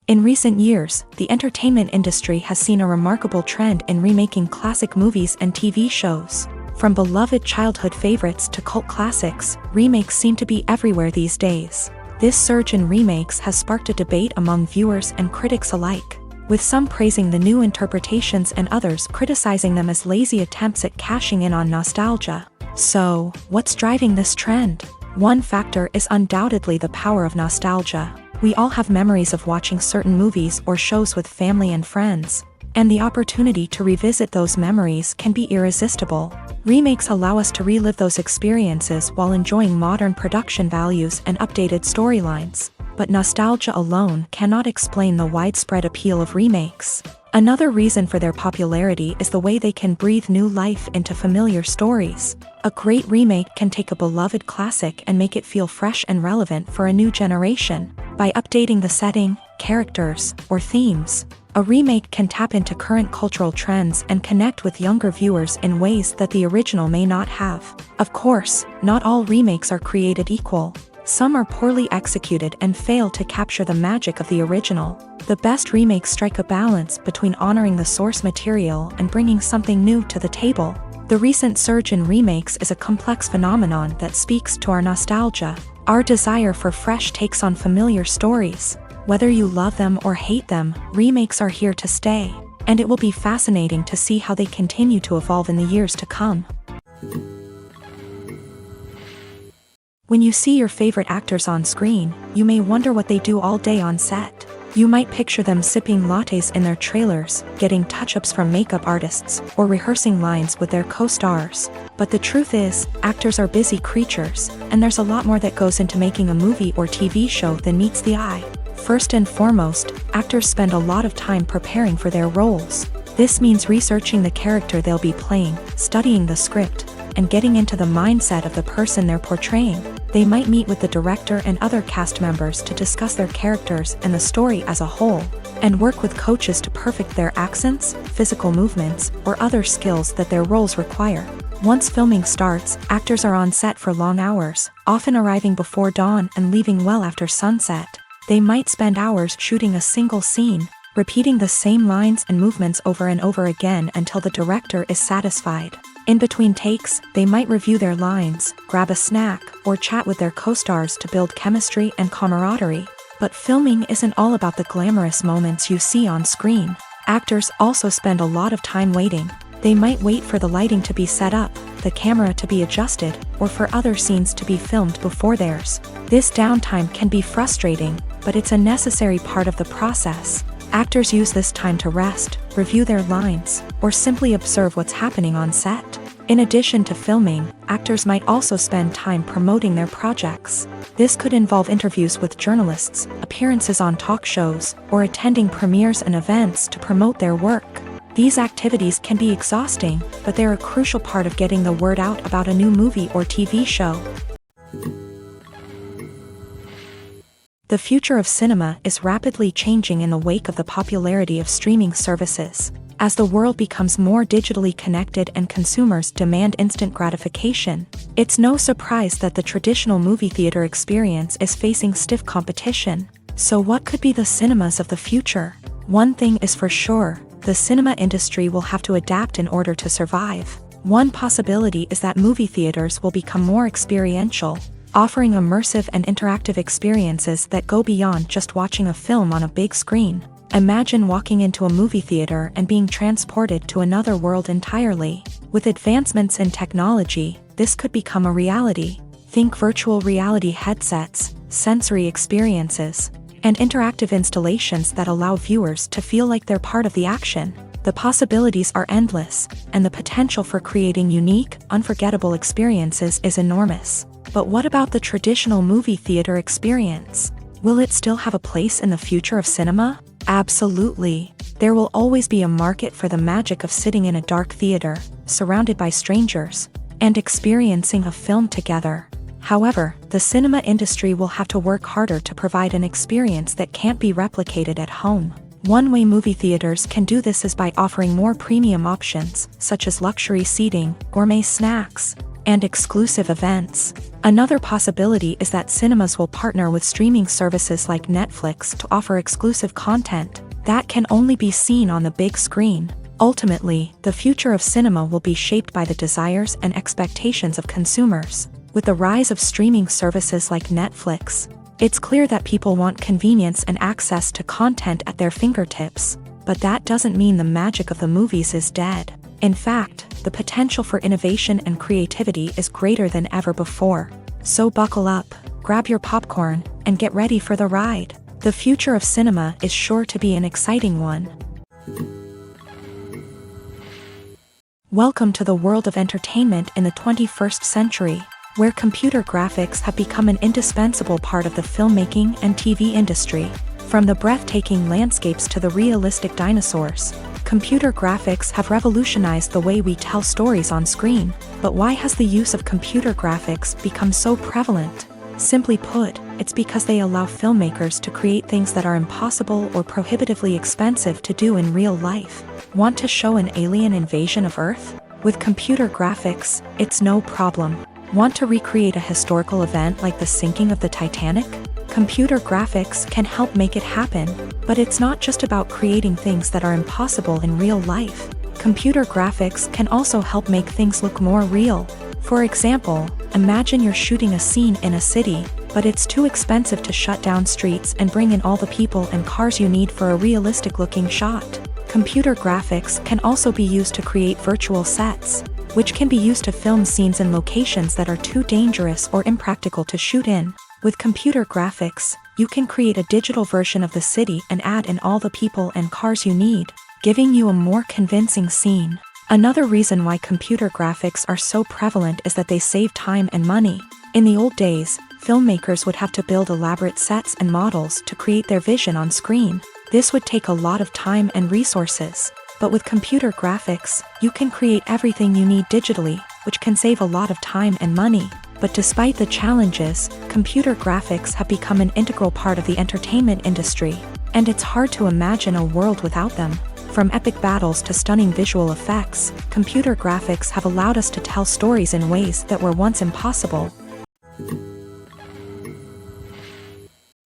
In recent years, the entertainment industry has seen a remarkable trend in remaking classic movies and TV shows. From beloved childhood favorites to cult classics, remakes seem to be everywhere these days. This surge in remakes has sparked a debate among viewers and critics alike, with some praising the new interpretations and others criticizing them as lazy attempts at cashing in on nostalgia. So, what's driving this trend? One factor is undoubtedly the power of nostalgia. We all have memories of watching certain movies or shows with family and friends. and the opportunity to revisit those memories can be irresistible. Remakes allow us to relive those experiences while enjoying modern production values and updated storylines. But nostalgia alone cannot explain the widespread appeal of remakes. Another reason for their popularity is the way they can breathe new life into familiar stories. A great remake can take a beloved classic and make it feel fresh and relevant for a new generation. By updating the setting, characters, or themes, a remake can tap into current cultural trends and connect with younger viewers in ways that the original may not have. Of course, not all remakes are created equal. Some are poorly executed and fail to capture the magic of the original. The best remakes strike a balance between honoring the source material and bringing something new to the table. The recent surge in remakes is a complex phenomenon that speaks to our nostalgia, our desire for fresh takes on familiar stories. Whether you love them or hate them, remakes are here to stay, and it will be fascinating to see how they continue to evolve in the years to come. When you see your favorite actors on screen, you may wonder what they do all day on set. You might picture them sipping lattes in their trailers, getting touch-ups from makeup artists, or rehearsing lines with their co-stars. But the truth is, actors are busy creatures, and there's a lot more that goes into making a movie or TV show than meets the eye. First and foremost, actors spend a lot of time preparing for their roles. This means researching the character they'll be playing, studying the script, and getting into the mindset of the person they're portraying. They might meet with the director and other cast members to discuss their characters and the story as a whole, and work with coaches to perfect their accents, physical movements, or other skills that their roles require. Once filming starts, actors are on set for long hours, often arriving before dawn and leaving well after sunset. They might spend hours shooting a single scene, repeating the same lines and movements over and over again until the director is satisfied. In between takes, they might review their lines, grab a snack, or chat with their co-stars to build chemistry and camaraderie. But filming isn't all about the glamorous moments you see on screen. Actors also spend a lot of time waiting. They might wait for the lighting to be set up, the camera to be adjusted, or for other scenes to be filmed before theirs. This downtime can be frustrating, but it's a necessary part of the process. Actors use this time to rest, review their lines, or simply observe what's happening on set. In addition to filming, actors might also spend time promoting their projects. This could involve interviews with journalists, appearances on talk shows, or attending premieres and events to promote their work. These activities can be exhausting, but they're a crucial part of getting the word out about a new movie or TV show. The future of cinema is rapidly changing in the wake of the popularity of streaming services. As the world becomes more digitally connected and consumers demand instant gratification, it's no surprise that the traditional movie theater experience is facing stiff competition. So what could be the cinemas of the future? One thing is for sure, the cinema industry will have to adapt in order to survive. One possibility is that movie theaters will become more experiential, offering immersive and interactive experiences that go beyond just watching a film on a big screen. Imagine walking into a movie theater and being transported to another world entirely. With advancements in technology, this could become a reality. Think virtual reality headsets, sensory experiences, and interactive installations that allow viewers to feel like they're part of the action. The possibilities are endless, and the potential for creating unique, unforgettable experiences is enormous. But what about the traditional movie theater experience? Will it still have a place in the future of cinema? Absolutely. There will always be a market for the magic of sitting in a dark theater, surrounded by strangers, and experiencing a film together. However, the cinema industry will have to work harder to provide an experience that can't be replicated at home. One way movie theaters can do this is by offering more premium options, such as luxury seating, gourmet snacks, and exclusive events. Another possibility is that cinemas will partner with streaming services like Netflix to offer exclusive content that can only be seen on the big screen. Ultimately, the future of cinema will be shaped by the desires and expectations of consumers. With the rise of streaming services like Netflix, it's clear that people want convenience and access to content at their fingertips. But that doesn't mean the magic of the movies is dead. In fact, the potential for innovation and creativity is greater than ever before. So buckle up, grab your popcorn, and get ready for the ride. The future of cinema is sure to be an exciting one. Welcome to the world of entertainment in the 21st century, where computer graphics have become an indispensable part of the filmmaking and TV industry. From the breathtaking landscapes to the realistic dinosaurs, computer graphics have revolutionized the way we tell stories on screen. But why has the use of computer graphics become so prevalent? Simply put, it's because they allow filmmakers to create things that are impossible or prohibitively expensive to do in real life. Want to show an alien invasion of Earth? With computer graphics, it's no problem. Want to recreate a historical event like the sinking of the Titanic? Computer graphics can help make it happen, but it's not just about creating things that are impossible in real life. Computer graphics can also help make things look more real. For example, imagine you're shooting a scene in a city, but it's too expensive to shut down streets and bring in all the people and cars you need for a realistic-looking shot. Computer graphics can also be used to create virtual sets, which can be used to film scenes in locations that are too dangerous or impractical to shoot in. With computer graphics, you can create a digital version of the city and add in all the people and cars you need, giving you a more convincing scene. Another reason why computer graphics are so prevalent is that they save time and money. In the old days, filmmakers would have to build elaborate sets and models to create their vision on screen. This would take a lot of time and resources. But with computer graphics, you can create everything you need digitally, which can save a lot of time and money. But despite the challenges, computer graphics have become an integral part of the entertainment industry, and it's hard to imagine a world without them. From epic battles to stunning visual effects, computer graphics have allowed us to tell stories in ways that were once impossible.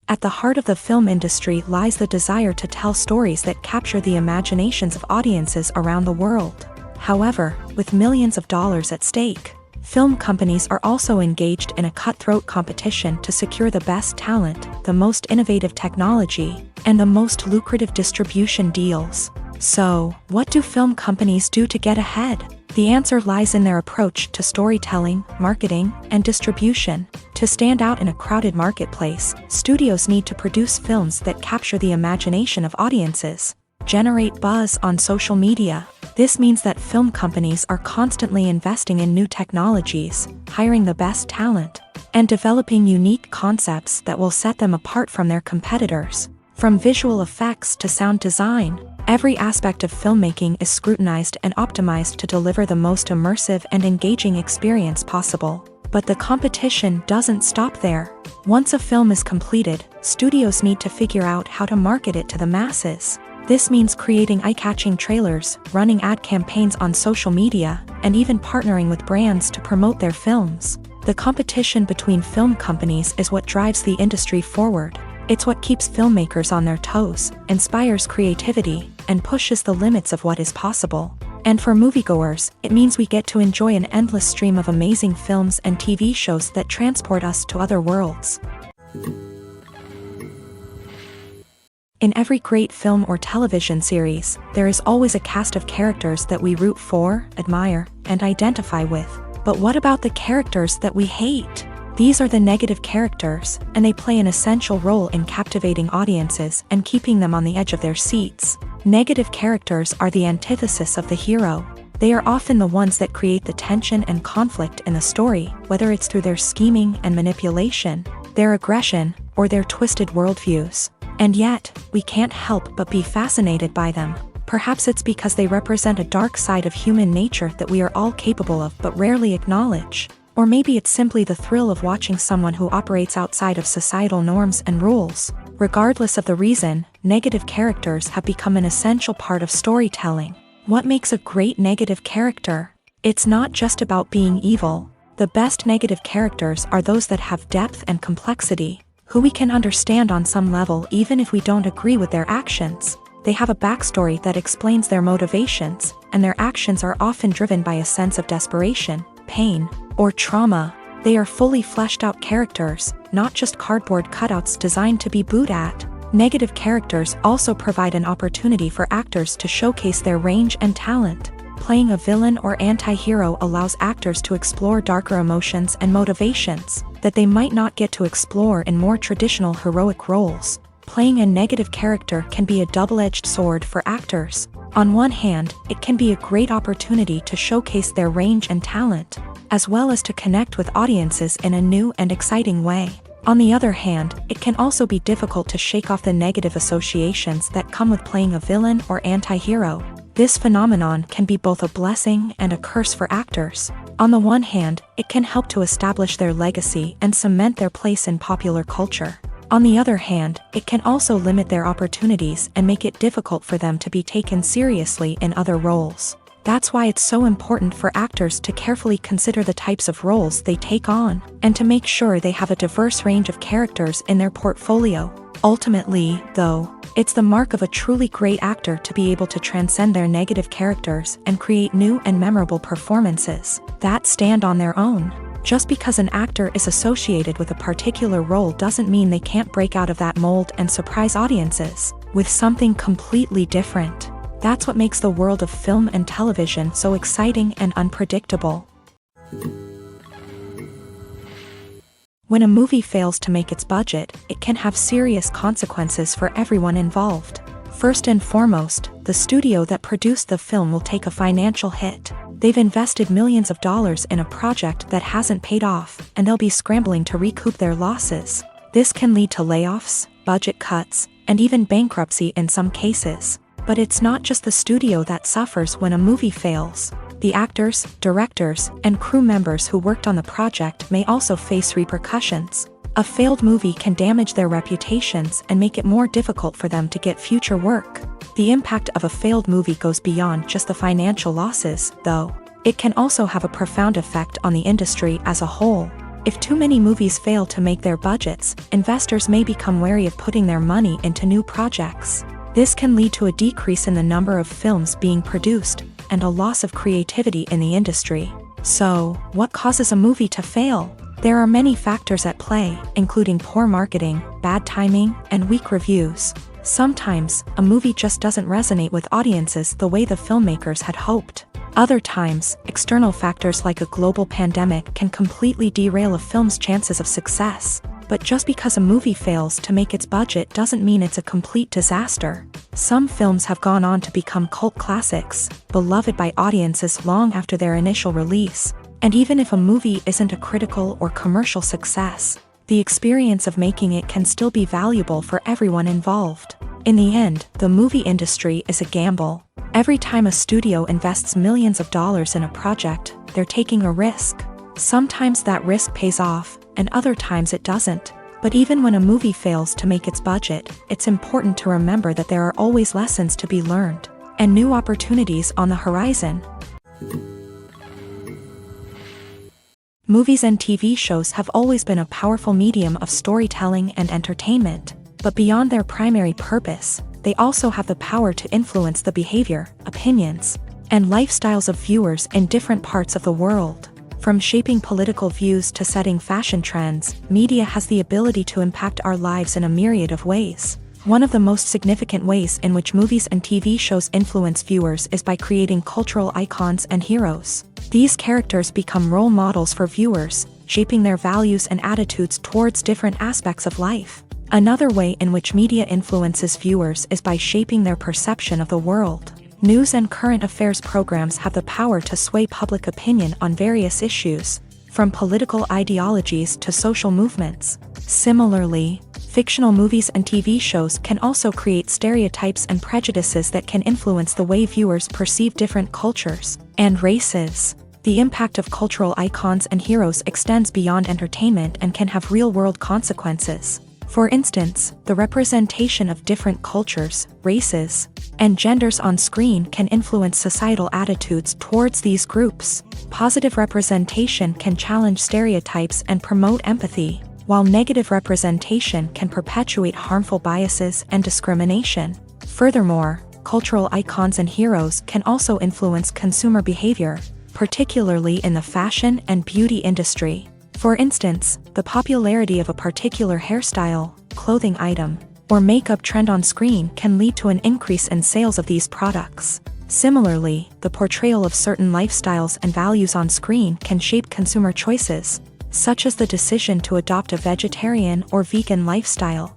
At the heart of the film industry lies the desire to tell stories that capture the imaginations of audiences around the world. However, with millions of dollars at stake, film companies are also engaged in a cutthroat competition to secure the best talent, the most innovative technology, and the most lucrative distribution deals. So, what do film companies do to get ahead? The answer lies in their approach to storytelling, marketing, and distribution. To stand out in a crowded marketplace, studios need to produce films that capture the imagination of audiences, generate buzz on social media. This means that film companies are constantly investing in new technologies, hiring the best talent, and developing unique concepts that will set them apart from their competitors. From visual effects to sound design, every aspect of filmmaking is scrutinized and optimized to deliver the most immersive and engaging experience possible. But the competition doesn't stop there. Once a film is completed, studios need to figure out how to market it to the masses. This means creating eye-catching trailers, running ad campaigns on social media, and even partnering with brands to promote their films. The competition between film companies is what drives the industry forward. It's what keeps filmmakers on their toes, inspires creativity, and pushes the limits of what is possible. And for moviegoers, it means we get to enjoy an endless stream of amazing films and TV shows that transport us to other worlds. In every great film or television series, there is always a cast of characters that we root for, admire, and identify with. But what about the characters that we hate? These are the negative characters, and they play an essential role in captivating audiences and keeping them on the edge of their seats. Negative characters are the antithesis of the hero. They are often the ones that create the tension and conflict in the story, whether it's through their scheming and manipulation, their aggression, or their twisted worldviews. And yet, we can't help but be fascinated by them. Perhaps it's because they represent a dark side of human nature that we are all capable of but rarely acknowledge. Or maybe it's simply the thrill of watching someone who operates outside of societal norms and rules. Regardless of the reason, negative characters have become an essential part of storytelling. What makes a great negative character? It's not just about being evil. The best negative characters are those that have depth and complexity, who we can understand on some level even if we don't agree with their actions. They have a backstory that explains their motivations, and their actions are often driven by a sense of desperation, pain, or trauma. They are fully fleshed out characters, not just cardboard cutouts designed to be booed at. Negative characters also provide an opportunity for actors to showcase their range and talent. Playing a villain or anti-hero allows actors to explore darker emotions and motivations that they might not get to explore in more traditional heroic roles. Playing a negative character can be a double-edged sword for actors. On one hand, it can be a great opportunity to showcase their range and talent, as well as to connect with audiences in a new and exciting way. On the other hand, it can also be difficult to shake off the negative associations that come with playing a villain or anti-hero. This phenomenon can be both a blessing and a curse for actors. On the one hand, it can help to establish their legacy and cement their place in popular culture. On the other hand, it can also limit their opportunities and make it difficult for them to be taken seriously in other roles. That's why it's so important for actors to carefully consider the types of roles they take on, and to make sure they have a diverse range of characters in their portfolio. Ultimately, though, it's the mark of a truly great actor to be able to transcend their negative characters and create new and memorable performances that stand on their own. Just because an actor is associated with a particular role doesn't mean they can't break out of that mold and surprise audiences with something completely different. That's what makes the world of film and television so exciting and unpredictable. When a movie fails to make its budget, it can have serious consequences for everyone involved. First and foremost, the studio that produced the film will take a financial hit. They've invested millions of dollars in a project that hasn't paid off, and they'll be scrambling to recoup their losses. This can lead to layoffs, budget cuts, and even bankruptcy in some cases. But it's not just the studio that suffers when a movie fails. The actors, directors, and crew members who worked on the project may also face repercussions. A failed movie can damage their reputations and make it more difficult for them to get future work. The impact of a failed movie goes beyond just the financial losses, though. It can also have a profound effect on the industry as a whole. If too many movies fail to make their budgets, investors may become wary of putting their money into new projects. This can lead to a decrease in the number of films being produced, and a loss of creativity in the industry. So, what causes a movie to fail? There are many factors at play, including poor marketing, bad timing, and weak reviews. Sometimes, a movie just doesn't resonate with audiences the way the filmmakers had hoped. Other times, external factors like a global pandemic can completely derail a film's chances of success. But just because a movie fails to make its budget doesn't mean it's a complete disaster. Some films have gone on to become cult classics, beloved by audiences long after their initial release. And even if a movie isn't a critical or commercial success, the experience of making it can still be valuable for everyone involved. In the end, the movie industry is a gamble. Every time a studio invests millions of dollars in a project, they're taking a risk. Sometimes that risk pays off, and other times it doesn't. But even when a movie fails to make its budget, it's important to remember that there are always lessons to be learned, and new opportunities on the horizon. Movies and TV shows have always been a powerful medium of storytelling and entertainment, but beyond their primary purpose, they also have the power to influence the behavior, opinions, and lifestyles of viewers in different parts of the world. From shaping political views to setting fashion trends, media has the ability to impact our lives in a myriad of ways. One of the most significant ways in which movies and TV shows influence viewers is by creating cultural icons and heroes. These characters become role models for viewers, shaping their values and attitudes towards different aspects of life. Another way in which media influences viewers is by shaping their perception of the world. News and current affairs programs have the power to sway public opinion on various issues, from political ideologies to social movements. Similarly, fictional movies and TV shows can also create stereotypes and prejudices that can influence the way viewers perceive different cultures and races. The impact of cultural icons and heroes extends beyond entertainment and can have real-world consequences. For instance, the representation of different cultures, races, and genders on screen can influence societal attitudes towards these groups. Positive representation can challenge stereotypes and promote empathy, while negative representation can perpetuate harmful biases and discrimination. Furthermore, cultural icons and heroes can also influence consumer behavior, particularly in the fashion and beauty industry. For instance, the popularity of a particular hairstyle, clothing item, or makeup trend on screen can lead to an increase in sales of these products. Similarly, the portrayal of certain lifestyles and values on screen can shape consumer choices, such as the decision to adopt a vegetarian or vegan lifestyle.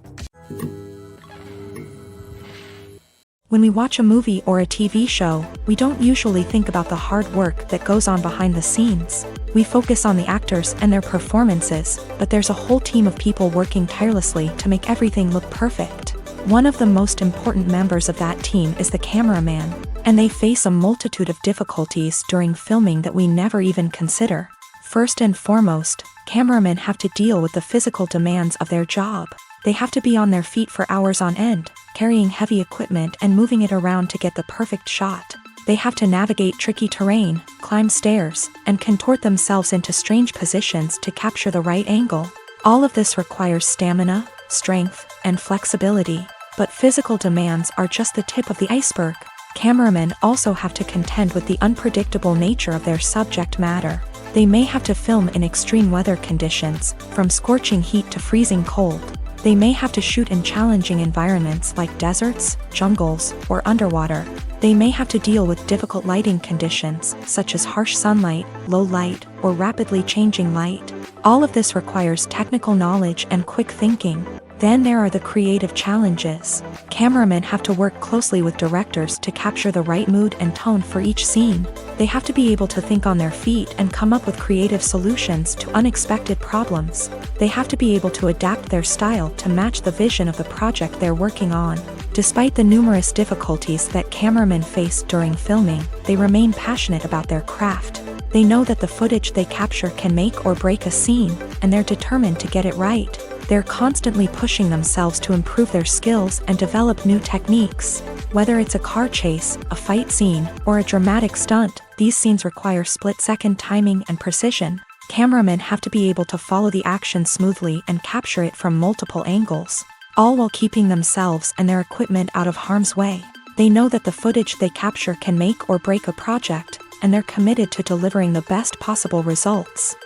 When we watch a movie or a TV show, we don't usually think about the hard work that goes on behind the scenes. We focus on the actors and their performances, but there's a whole team of people working tirelessly to make everything look perfect. One of the most important members of that team is the cameraman, and they face a multitude of difficulties during filming that we never even consider. First and foremost, cameramen have to deal with the physical demands of their job. They have to be on their feet for hours on end, carrying heavy equipment and moving it around to get the perfect shot. They have to navigate tricky terrain, climb stairs, and contort themselves into strange positions to capture the right angle. All of this requires stamina, strength, and flexibility. But physical demands are just the tip of the iceberg. Cameramen also have to contend with the unpredictable nature of their subject matter. They may have to film in extreme weather conditions, from scorching heat to freezing cold. They may have to shoot in challenging environments like deserts, jungles, or underwater. They may have to deal with difficult lighting conditions, such as harsh sunlight, low light, or rapidly changing light. All of this requires technical knowledge and quick thinking. Then there are the creative challenges. Cameramen have to work closely with directors to capture the right mood and tone for each scene. They have to be able to think on their feet and come up with creative solutions to unexpected problems. They have to be able to adapt their style to match the vision of the project they're working on. Despite the numerous difficulties that cameramen face during filming, they remain passionate about their craft. They know that the footage they capture can make or break a scene, and they're determined to get it right. They're constantly pushing themselves to improve their skills and develop new techniques. Whether it's a car chase, a fight scene, or a dramatic stunt, these scenes require split-second timing and precision. Cameramen have to be able to follow the action smoothly and capture it from multiple angles, all while keeping themselves and their equipment out of harm's way. They know that the footage they capture can make or break a project, and they're committed to delivering the best possible results.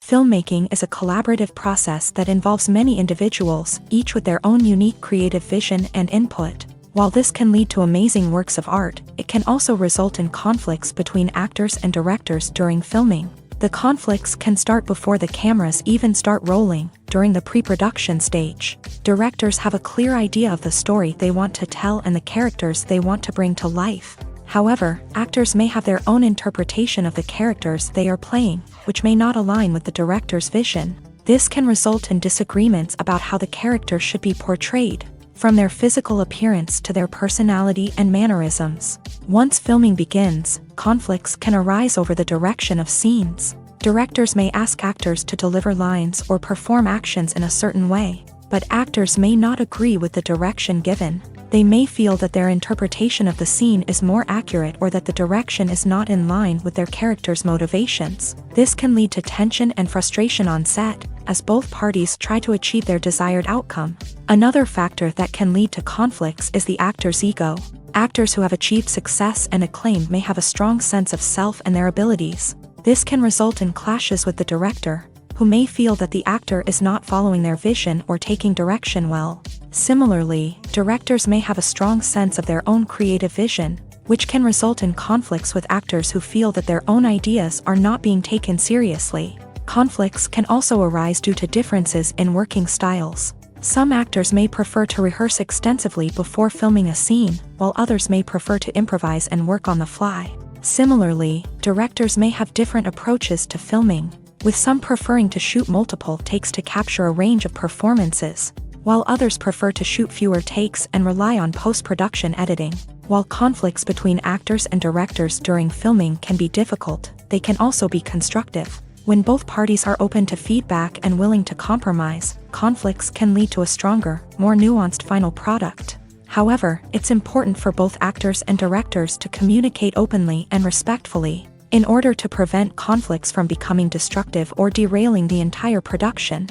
Filmmaking is a collaborative process that involves many individuals, each with their own unique creative vision and input. While this can lead to amazing works of art, it can also result in conflicts between actors and directors during filming. The conflicts can start before the cameras even start rolling, during the pre-production stage. Directors have a clear idea of the story they want to tell and the characters they want to bring to life. However, actors may have their own interpretation of the characters they are playing, which may not align with the director's vision. This can result in disagreements about how the character should be portrayed, from their physical appearance to their personality and mannerisms. Once filming begins, conflicts can arise over the direction of scenes. Directors may ask actors to deliver lines or perform actions in a certain way, but actors may not agree with the direction given. They may feel that their interpretation of the scene is more accurate or that the direction is not in line with their character's motivations. This can lead to tension and frustration on set, as both parties try to achieve their desired outcome. Another factor that can lead to conflicts is the actor's ego. Actors who have achieved success and acclaim may have a strong sense of self and their abilities. This can result in clashes with the director, who may feel that the actor is not following their vision or taking direction well. Similarly, directors may have a strong sense of their own creative vision, which can result in conflicts with actors who feel that their own ideas are not being taken seriously. Conflicts can also arise due to differences in working styles. Some actors may prefer to rehearse extensively before filming a scene, while others may prefer to improvise and work on the fly. Similarly, directors may have different approaches to filming, with some preferring to shoot multiple takes to capture a range of performances, while others prefer to shoot fewer takes and rely on post-production editing. While conflicts between actors and directors during filming can be difficult, they can also be constructive. When both parties are open to feedback and willing to compromise, conflicts can lead to a stronger, more nuanced final product. However, it's important for both actors and directors to communicate openly and respectfully, in order to prevent conflicts from becoming destructive or derailing the entire production.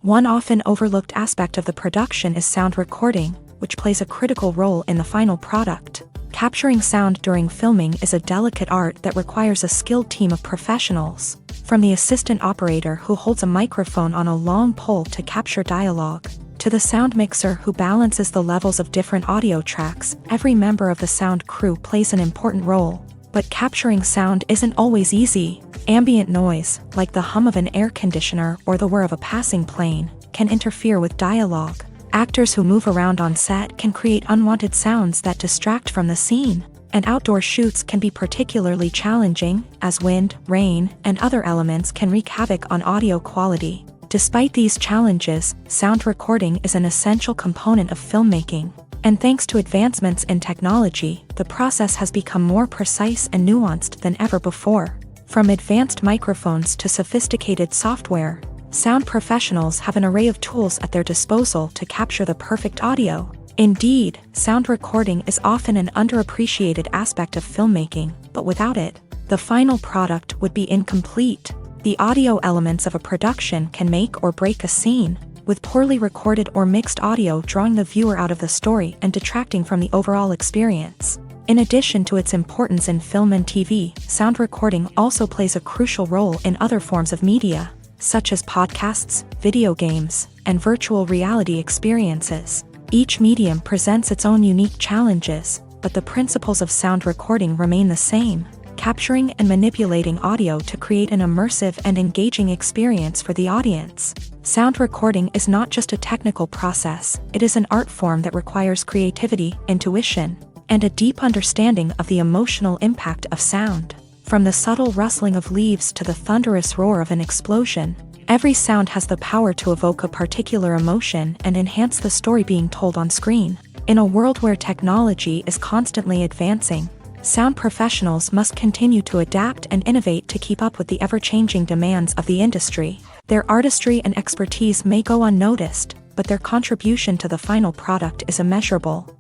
One often overlooked aspect of the production is sound recording, which plays a critical role in the final product. Capturing sound during filming is a delicate art that requires a skilled team of professionals. From the assistant operator who holds a microphone on a long pole to capture dialogue, to the sound mixer who balances the levels of different audio tracks, every member of the sound crew plays an important role. But capturing sound isn't always easy. Ambient noise, like the hum of an air conditioner or the whir of a passing plane, can interfere with dialogue. Actors who move around on set can create unwanted sounds that distract from the scene. And outdoor shoots can be particularly challenging, as wind, rain, and other elements can wreak havoc on audio quality. Despite these challenges, sound recording is an essential component of filmmaking. And thanks to advancements in technology, the process has become more precise and nuanced than ever before. From advanced microphones to sophisticated software, sound professionals have an array of tools at their disposal to capture the perfect audio. Indeed, sound recording is often an underappreciated aspect of filmmaking, but without it, the final product would be incomplete. The audio elements of a production can make or break a scene, with poorly recorded or mixed audio drawing the viewer out of the story and detracting from the overall experience. In addition to its importance in film and TV, sound recording also plays a crucial role in other forms of media, such as podcasts, video games, and virtual reality experiences. Each medium presents its own unique challenges, but the principles of sound recording remain the same, capturing and manipulating audio to create an immersive and engaging experience for the audience. Sound recording is not just a technical process, it is an art form that requires creativity, intuition, and a deep understanding of the emotional impact of sound. From the subtle rustling of leaves to the thunderous roar of an explosion, every sound has the power to evoke a particular emotion and enhance the story being told on screen. In a world where technology is constantly advancing, sound professionals must continue to adapt and innovate to keep up with the ever-changing demands of the industry. Their artistry and expertise may go unnoticed, but their contribution to the final product is immeasurable.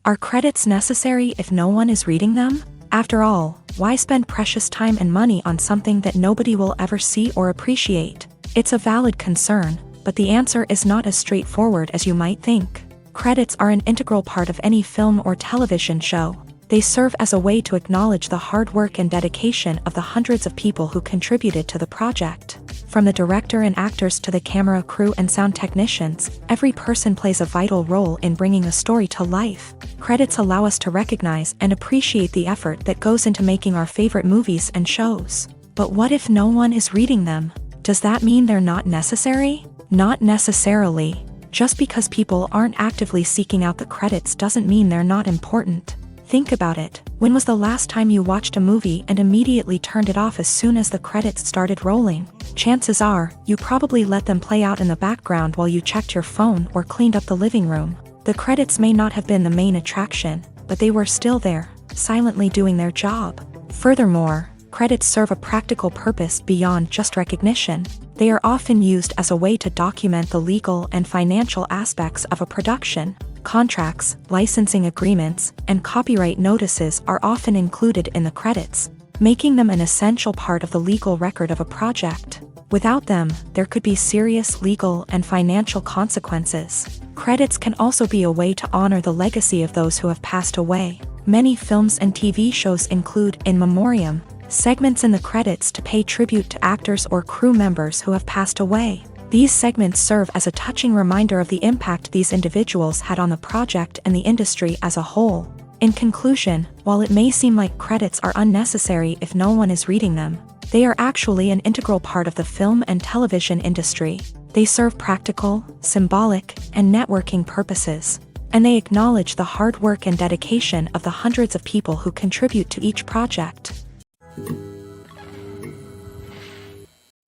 Are credits necessary if no one is reading them? After all, why spend precious time and money on something that nobody will ever see or appreciate? It's a valid concern, but the answer is not as straightforward as you might think. Credits are an integral part of any film or television show. They serve as a way to acknowledge the hard work and dedication of the hundreds of people who contributed to the project. From the director and actors to the camera crew and sound technicians, every person plays a vital role in bringing a story to life. Credits allow us to recognize and appreciate the effort that goes into making our favorite movies and shows. But what if no one is reading them? Does that mean they're not necessary? Not necessarily. Just because people aren't actively seeking out the credits doesn't mean they're not important. Think about it. When was the last time you watched a movie and immediately turned it off as soon as the credits started rolling? Chances are, you probably let them play out in the background while you checked your phone or cleaned up the living room. The credits may not have been the main attraction, but they were still there, silently doing their job. Furthermore, credits serve a practical purpose beyond just recognition. They are often used as a way to document the legal and financial aspects of a production. Contracts, licensing agreements, and copyright notices are often included in the credits, making them an essential part of the legal record of a project. Without them, there could be serious legal and financial consequences. Credits can also be a way to honor the legacy of those who have passed away. Many films and TV shows include in memoriam segments in the credits to pay tribute to actors or crew members who have passed away. These segments serve as a touching reminder of the impact these individuals had on the project and the industry as a whole. In conclusion, while it may seem like credits are unnecessary if no one is reading them, they are actually an integral part of the film and television industry. They serve practical, symbolic, and networking purposes, and they acknowledge the hard work and dedication of the hundreds of people who contribute to each project.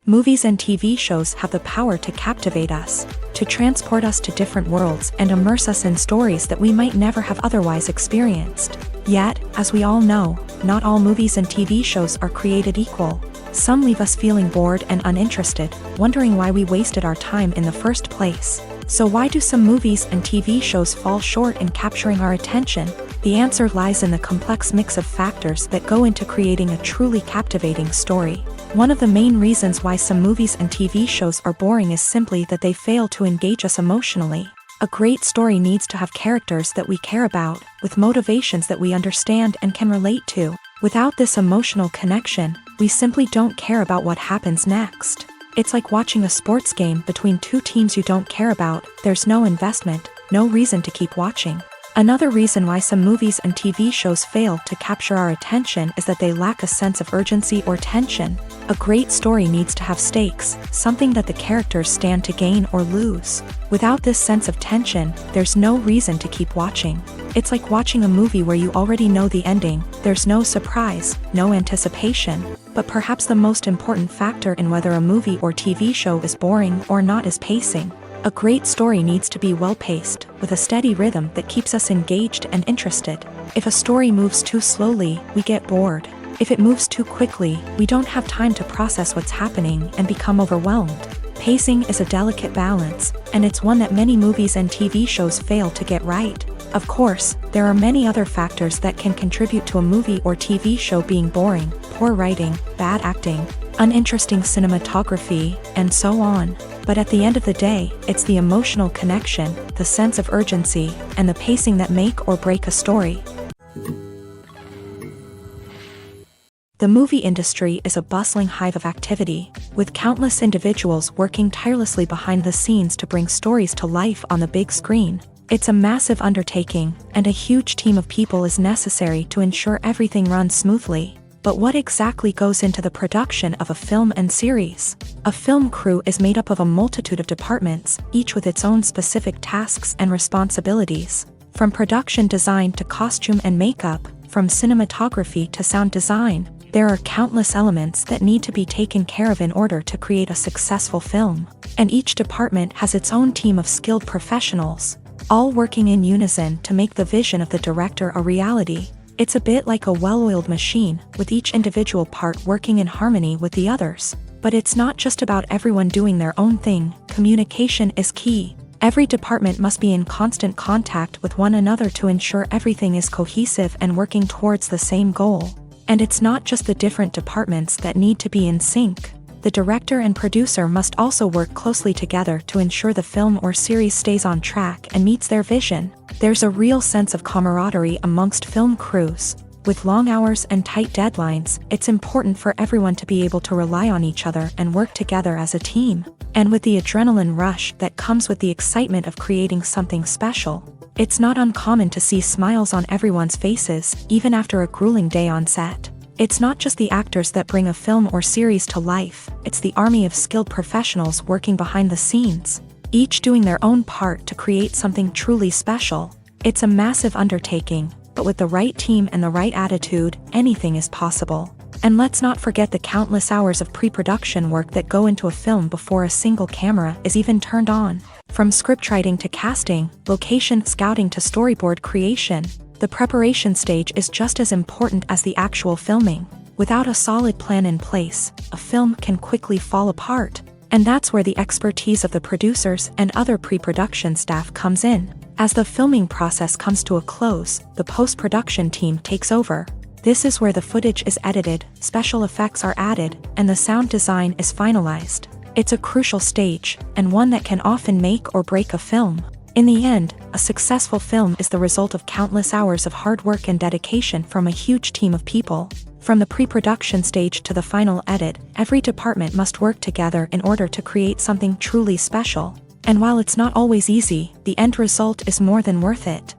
Movies and TV shows have the power to captivate us, to transport us to different worlds and immerse us in stories that we might never have otherwise experienced. Yet, as we all know, not all movies and TV shows are created equal. Some leave us feeling bored and uninterested, wondering why we wasted our time in the first place. So why do some movies and TV shows fall short in capturing our attention? The answer lies in the complex mix of factors that go into creating a truly captivating story. One of the main reasons why some movies and TV shows are boring is simply that they fail to engage us emotionally. A great story needs to have characters that we care about, with motivations that we understand and can relate to. Without this emotional connection, we simply don't care about what happens next. It's like watching a sports game between two teams you don't care about. There's no investment, no reason to keep watching. Another reason why some movies and TV shows fail to capture our attention is that they lack a sense of urgency or tension. A great story needs to have stakes, something that the characters stand to gain or lose. Without this sense of tension, there's no reason to keep watching. It's like watching a movie where you already know the ending, there's no surprise, no anticipation. But perhaps the most important factor in whether a movie or TV show is boring or not is pacing. A great story needs to be well-paced, with a steady rhythm that keeps us engaged and interested. If a story moves too slowly, we get bored. If it moves too quickly, we don't have time to process what's happening and become overwhelmed. Pacing is a delicate balance, and it's one that many movies and TV shows fail to get right. Of course, there are many other factors that can contribute to a movie or TV show being boring: poor writing, bad acting, uninteresting cinematography, and so on. But at the end of the day, it's the emotional connection, the sense of urgency, and the pacing that make or break a story. The movie industry is a bustling hive of activity, with countless individuals working tirelessly behind the scenes to bring stories to life on the big screen. It's a massive undertaking, and a huge team of people is necessary to ensure everything runs smoothly. But what exactly goes into the production of a film and series? A film crew is made up of a multitude of departments, each with its own specific tasks and responsibilities. From production design to costume and makeup, from cinematography to sound design, there are countless elements that need to be taken care of in order to create a successful film. And each department has its own team of skilled professionals, all working in unison to make the vision of the director a reality. It's a bit like a well-oiled machine, with each individual part working in harmony with the others. But it's not just about everyone doing their own thing. Communication is key. Every department must be in constant contact with one another to ensure everything is cohesive and working towards the same goal. And it's not just the different departments that need to be in sync. The director and producer must also work closely together to ensure the film or series stays on track and meets their vision. There's a real sense of camaraderie amongst film crews. With long hours and tight deadlines, it's important for everyone to be able to rely on each other and work together as a team. And with the adrenaline rush that comes with the excitement of creating something special, it's not uncommon to see smiles on everyone's faces, even after a grueling day on set. It's not just the actors that bring a film or series to life, it's the army of skilled professionals working behind the scenes, each doing their own part to create something truly special. It's a massive undertaking, but with the right team and the right attitude, anything is possible. And let's not forget the countless hours of pre-production work that go into a film before a single camera is even turned on. From scriptwriting to casting, location scouting to storyboard creation, the preparation stage is just as important as the actual filming. Without a solid plan in place, a film can quickly fall apart. And that's where the expertise of the producers and other pre-production staff comes in. As the filming process comes to a close, the post-production team takes over. This is where the footage is edited, special effects are added, and the sound design is finalized. It's a crucial stage, and one that can often make or break a film. In the end, a successful film is the result of countless hours of hard work and dedication from a huge team of people. From the pre-production stage to the final edit, every department must work together in order to create something truly special. And while it's not always easy, the end result is more than worth it.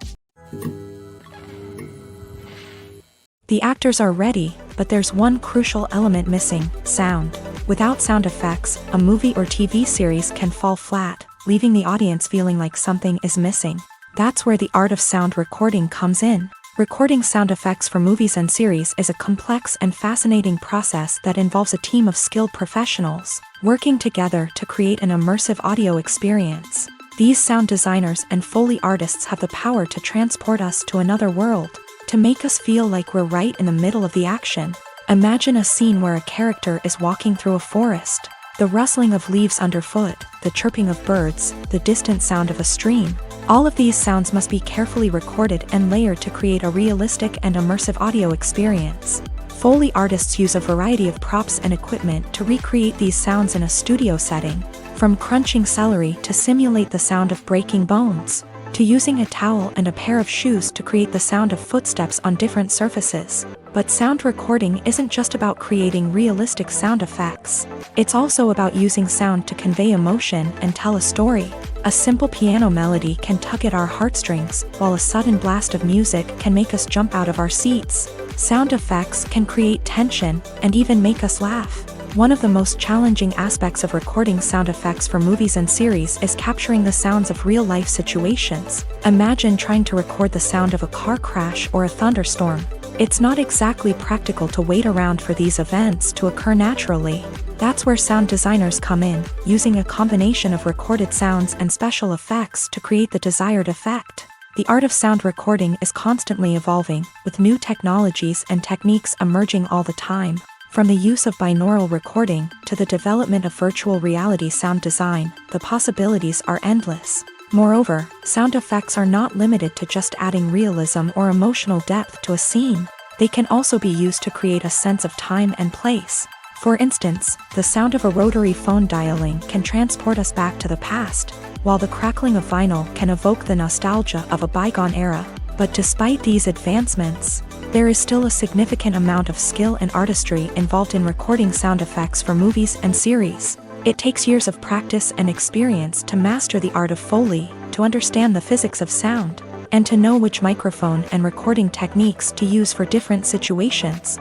The actors are ready, but there's one crucial element missing: sound. Without sound effects, a movie or TV series can fall flat, leaving the audience feeling like something is missing. That's where the art of sound recording comes in. Recording sound effects for movies and series is a complex and fascinating process that involves a team of skilled professionals working together to create an immersive audio experience. These sound designers and Foley artists have the power to transport us to another world, to make us feel like we're right in the middle of the action. Imagine a scene where a character is walking through a forest. The rustling of leaves underfoot, the chirping of birds, the distant sound of a stream. All of these sounds must be carefully recorded and layered to create a realistic and immersive audio experience. Foley artists use a variety of props and equipment to recreate these sounds in a studio setting, from crunching celery to simulate the sound of breaking bones, to using a towel and a pair of shoes to create the sound of footsteps on different surfaces. But sound recording isn't just about creating realistic sound effects. It's also about using sound to convey emotion and tell a story. A simple piano melody can tug at our heartstrings, while a sudden blast of music can make us jump out of our seats. Sound effects can create tension and even make us laugh. One of the most challenging aspects of recording sound effects for movies and series is capturing the sounds of real-life situations. Imagine trying to record the sound of a car crash or a thunderstorm. It's not exactly practical to wait around for these events to occur naturally. That's where sound designers come in, using a combination of recorded sounds and special effects to create the desired effect. The art of sound recording is constantly evolving, with new technologies and techniques emerging all the time. From the use of binaural recording to the development of virtual reality sound design, the possibilities are endless. Moreover, sound effects are not limited to just adding realism or emotional depth to a scene. They can also be used to create a sense of time and place. For instance, the sound of a rotary phone dialing can transport us back to the past, while the crackling of vinyl can evoke the nostalgia of a bygone era. But despite these advancements, there is still a significant amount of skill and artistry involved in recording sound effects for movies and series. It takes years of practice and experience to master the art of Foley, to understand the physics of sound, and to know which microphone and recording techniques to use for different situations.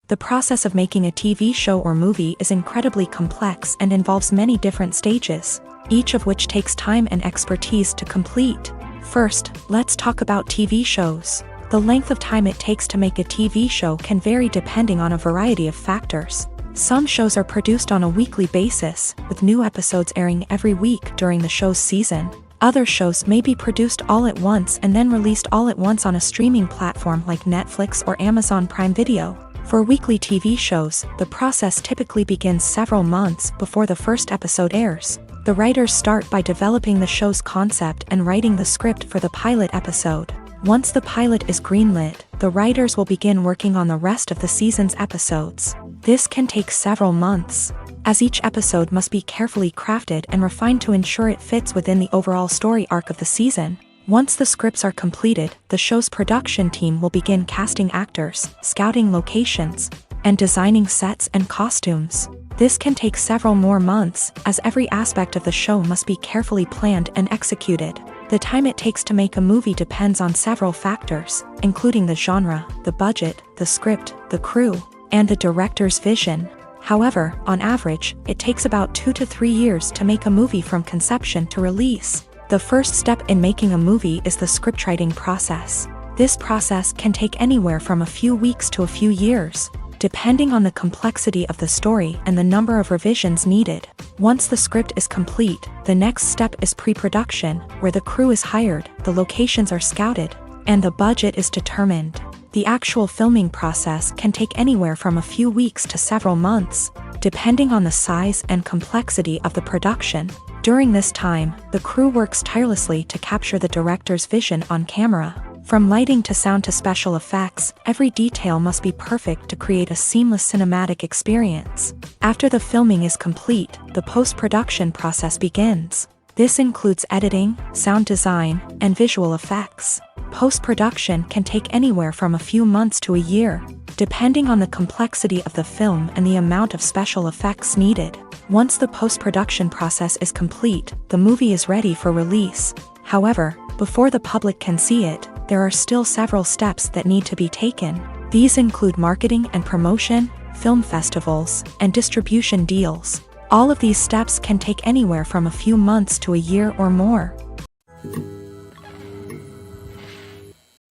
The process of making a TV show or movie is incredibly complex and involves many different stages, each of which takes time and expertise to complete. First, let's talk about TV shows. The length of time it takes to make a TV show can vary depending on a variety of factors. Some shows are produced on a weekly basis, with new episodes airing every week during the show's season. Other shows may be produced all at once and then released all at once on a streaming platform like Netflix or Amazon Prime Video. For weekly TV shows, the process typically begins several months before the first episode airs. The writers start by developing the show's concept and writing the script for the pilot episode. Once the pilot is greenlit, the writers will begin working on the rest of the season's episodes. This can take several months, as each episode must be carefully crafted and refined to ensure it fits within the overall story arc of the season. Once the scripts are completed, the show's production team will begin casting actors, scouting locations, and designing sets and costumes. This can take several more months, as every aspect of the show must be carefully planned and executed. The time it takes to make a movie depends on several factors, including the genre, the budget, the script, the crew, and the director's vision. However, on average, it takes about 2 to 3 years to make a movie from conception to release. The first step in making a movie is the scriptwriting process. This process can take anywhere from a few weeks to a few years, depending on the complexity of the story and the number of revisions needed. Once the script is complete, the next step is pre-production, where the crew is hired, the locations are scouted, and the budget is determined. The actual filming process can take anywhere from a few weeks to several months, depending on the size and complexity of the production. During this time, the crew works tirelessly to capture the director's vision on camera. From lighting to sound to special effects, every detail must be perfect to create a seamless cinematic experience. After the filming is complete, the post-production process begins. This includes editing, sound design, and visual effects. Post-production can take anywhere from a few months to a year, depending on the complexity of the film and the amount of special effects needed. Once the post-production process is complete, the movie is ready for release. However, before the public can see it, there are still several steps that need to be taken. These include marketing and promotion, film festivals, and distribution deals. All of these steps can take anywhere from a few months to a year or more.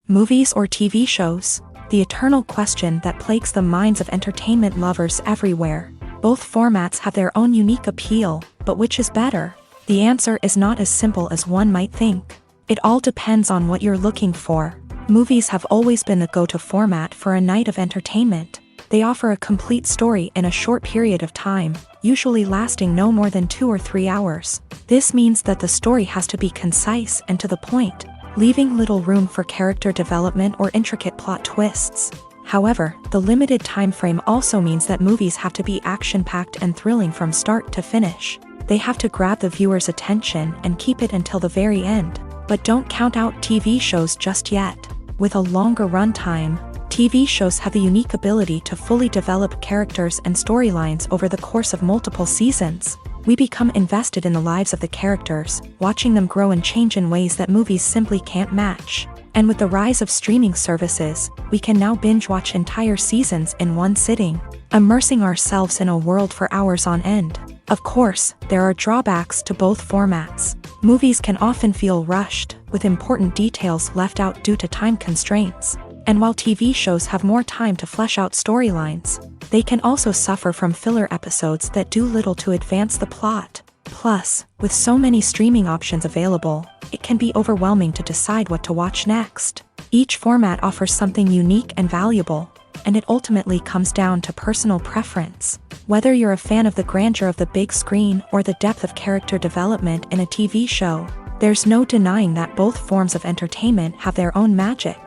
Movies or TV shows? The eternal question that plagues the minds of entertainment lovers everywhere. Both formats have their own unique appeal, but which is better? The answer is not as simple as one might think. It all depends on what you're looking for. Movies have always been the go-to format for a night of entertainment. They offer a complete story in a short period of time, usually lasting no more than 2 or 3 hours. This means that the story has to be concise and to the point, leaving little room for character development or intricate plot twists. However, the limited time frame also means that movies have to be action-packed and thrilling from start to finish. They have to grab the viewer's attention and keep it until the very end. But don't count out TV shows just yet. With a longer runtime, TV shows have the unique ability to fully develop characters and storylines over the course of multiple seasons. We become invested in the lives of the characters, watching them grow and change in ways that movies simply can't match. And with the rise of streaming services, we can now binge-watch entire seasons in one sitting, immersing ourselves in a world for hours on end. Of course, there are drawbacks to both formats. Movies can often feel rushed, with important details left out due to time constraints. And while TV shows have more time to flesh out storylines, they can also suffer from filler episodes that do little to advance the plot. Plus, with so many streaming options available, it can be overwhelming to decide what to watch next. Each format offers something unique and valuable, and it ultimately comes down to personal preference. Whether you're a fan of the grandeur of the big screen or the depth of character development in a TV show, there's no denying that both forms of entertainment have their own magic.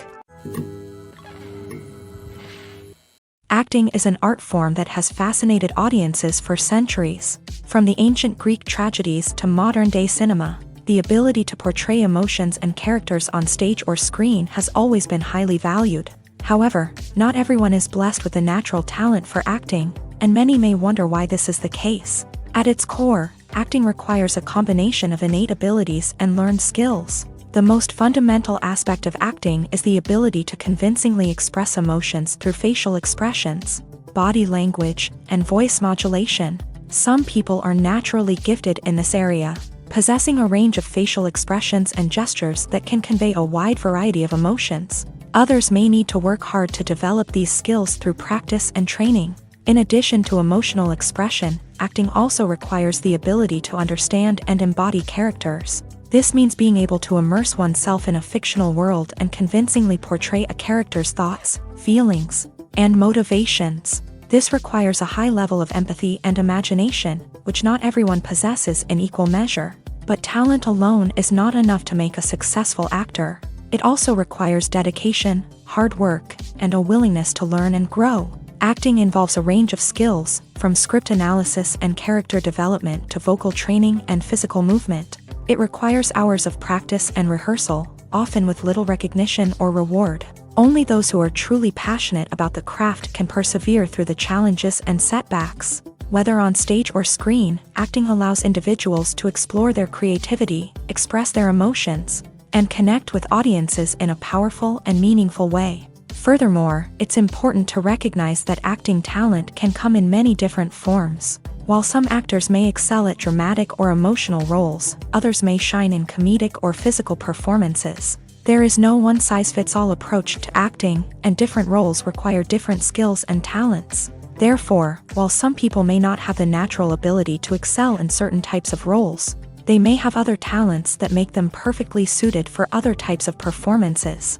Acting is an art form that has fascinated audiences for centuries. From the ancient Greek tragedies to modern-day cinema, the ability to portray emotions and characters on stage or screen has always been highly valued. However, not everyone is blessed with a natural talent for acting, and many may wonder why this is the case. At its core, acting requires a combination of innate abilities and learned skills. The most fundamental aspect of acting is the ability to convincingly express emotions through facial expressions, body language, and voice modulation. Some people are naturally gifted in this area, possessing a range of facial expressions and gestures that can convey a wide variety of emotions. Others may need to work hard to develop these skills through practice and training. In addition to emotional expression, acting also requires the ability to understand and embody characters. This means being able to immerse oneself in a fictional world and convincingly portray a character's thoughts, feelings, and motivations. This requires a high level of empathy and imagination, which not everyone possesses in equal measure. But talent alone is not enough to make a successful actor. It also requires dedication, hard work, and a willingness to learn and grow. Acting involves a range of skills, from script analysis and character development to vocal training and physical movement. It requires hours of practice and rehearsal, often with little recognition or reward. Only those who are truly passionate about the craft can persevere through the challenges and setbacks. Whether on stage or screen, acting allows individuals to explore their creativity, express their emotions, and connect with audiences in a powerful and meaningful way. Furthermore, it's important to recognize that acting talent can come in many different forms. While some actors may excel at dramatic or emotional roles, others may shine in comedic or physical performances. There is no one-size-fits-all approach to acting, and different roles require different skills and talents. Therefore, while some people may not have the natural ability to excel in certain types of roles, they may have other talents that make them perfectly suited for other types of performances.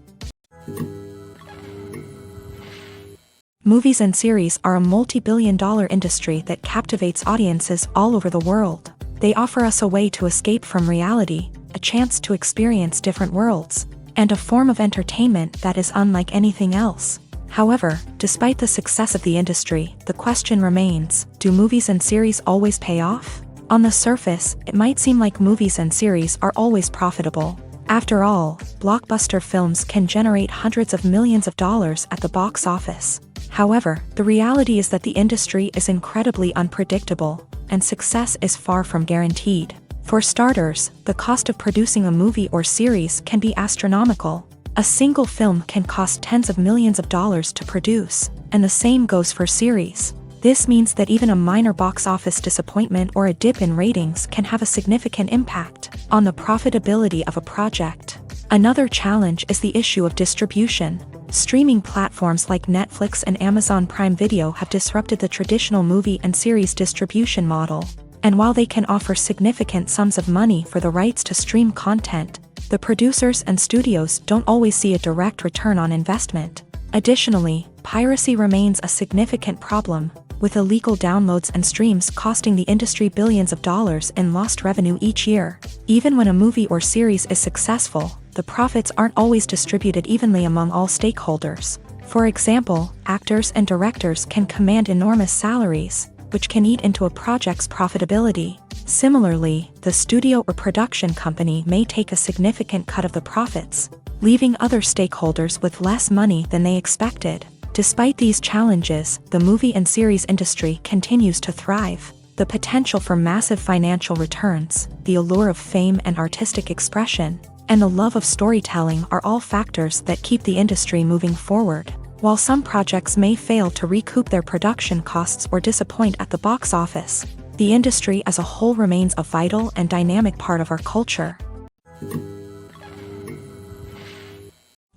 Movies and series are a multi-billion-dollar industry that captivates audiences all over the world. They offer us a way to escape from reality, a chance to experience different worlds, and a form of entertainment that is unlike anything else. However, despite the success of the industry, the question remains, do movies and series always pay off? On the surface, it might seem like movies and series are always profitable. After all, blockbuster films can generate hundreds of millions of dollars at the box office. However, the reality is that the industry is incredibly unpredictable, and success is far from guaranteed. For starters, the cost of producing a movie or series can be astronomical. A single film can cost tens of millions of dollars to produce, and the same goes for series. This means that even a minor box office disappointment or a dip in ratings can have a significant impact on the profitability of a project. Another challenge is the issue of distribution. Streaming platforms like Netflix and Amazon Prime Video have disrupted the traditional movie and series distribution model. And while they can offer significant sums of money for the rights to stream content, the producers and studios don't always see a direct return on investment. Additionally, piracy remains a significant problem, with illegal downloads and streams costing the industry billions of dollars in lost revenue each year. Even when a movie or series is successful, the profits aren't always distributed evenly among all stakeholders. For example, actors and directors can command enormous salaries, which can eat into a project's profitability. Similarly, the studio or production company may take a significant cut of the profits, leaving other stakeholders with less money than they expected. Despite these challenges, the movie and series industry continues to thrive. The potential for massive financial returns, the allure of fame and artistic expression, and the love of storytelling are all factors that keep the industry moving forward. While some projects may fail to recoup their production costs or disappoint at the box office, the industry as a whole remains a vital and dynamic part of our culture.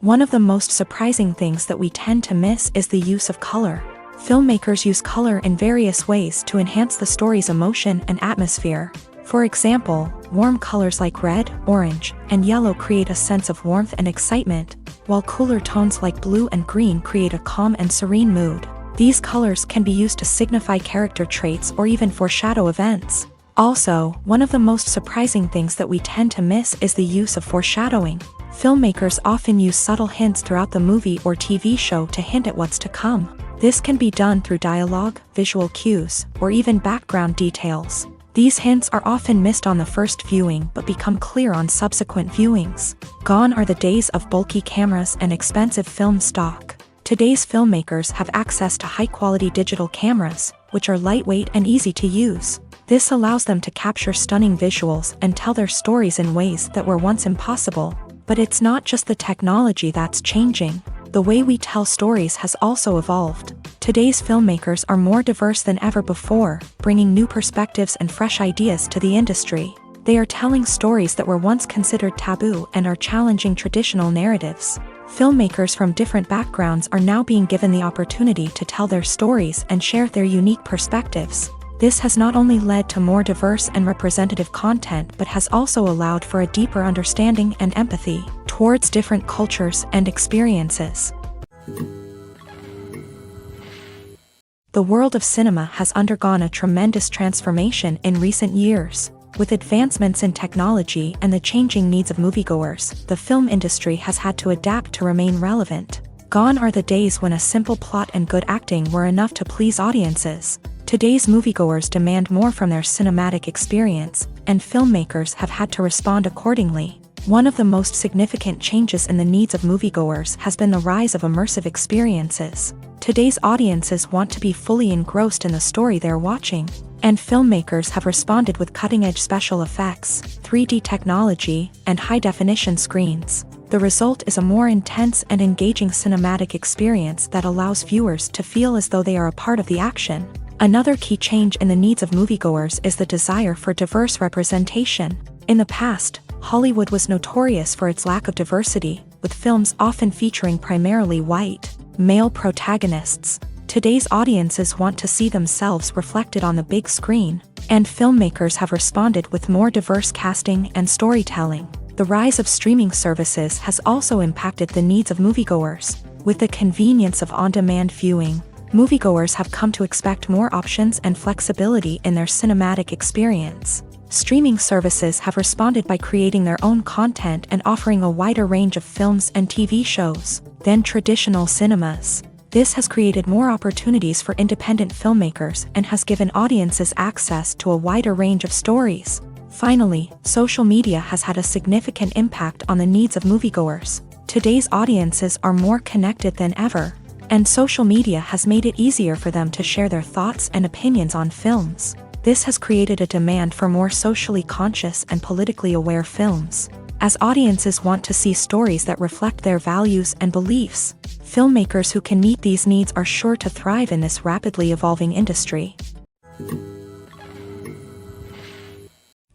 One of the most surprising things that we tend to miss is the use of color. Filmmakers use color in various ways to enhance the story's emotion and atmosphere. For example, warm colors like red, orange, and yellow create a sense of warmth and excitement, while cooler tones like blue and green create a calm and serene mood. These colors can be used to signify character traits or even foreshadow events. Also, one of the most surprising things that we tend to miss is the use of foreshadowing. Filmmakers often use subtle hints throughout the movie or TV show to hint at what's to come. This can be done through dialogue, visual cues, or even background details. These hints are often missed on the first viewing but become clear on subsequent viewings. Gone are the days of bulky cameras and expensive film stock. Today's filmmakers have access to high-quality digital cameras, which are lightweight and easy to use. This allows them to capture stunning visuals and tell their stories in ways that were once impossible. But it's not just the technology that's changing. The way we tell stories has also evolved. Today's filmmakers are more diverse than ever before, bringing new perspectives and fresh ideas to the industry. They are telling stories that were once considered taboo and are challenging traditional narratives. Filmmakers from different backgrounds are now being given the opportunity to tell their stories and share their unique perspectives. This has not only led to more diverse and representative content but has also allowed for a deeper understanding and empathy towards different cultures and experiences. The world of cinema has undergone a tremendous transformation in recent years. With advancements in technology and the changing needs of moviegoers, the film industry has had to adapt to remain relevant. Gone are the days when a simple plot and good acting were enough to please audiences. Today's moviegoers demand more from their cinematic experience, and filmmakers have had to respond accordingly. One of the most significant changes in the needs of moviegoers has been the rise of immersive experiences. Today's audiences want to be fully engrossed in the story they're watching, and filmmakers have responded with cutting-edge special effects, 3D technology, and high-definition screens. The result is a more intense and engaging cinematic experience that allows viewers to feel as though they are a part of the action. Another key change in the needs of moviegoers is the desire for diverse representation. In the past, Hollywood was notorious for its lack of diversity, with films often featuring primarily white, male protagonists. Today's audiences want to see themselves reflected on the big screen, and filmmakers have responded with more diverse casting and storytelling. The rise of streaming services has also impacted the needs of moviegoers. With the convenience of on-demand viewing, moviegoers have come to expect more options and flexibility in their cinematic experience. Streaming services have responded by creating their own content and offering a wider range of films and TV shows than traditional cinemas. This has created more opportunities for independent filmmakers and has given audiences access to a wider range of stories. Finally, social media has had a significant impact on the needs of moviegoers. Today's audiences are more connected than ever, and social media has made it easier for them to share their thoughts and opinions on films. This has created a demand for more socially conscious and politically aware films. As audiences want to see stories that reflect their values and beliefs, filmmakers who can meet these needs are sure to thrive in this rapidly evolving industry.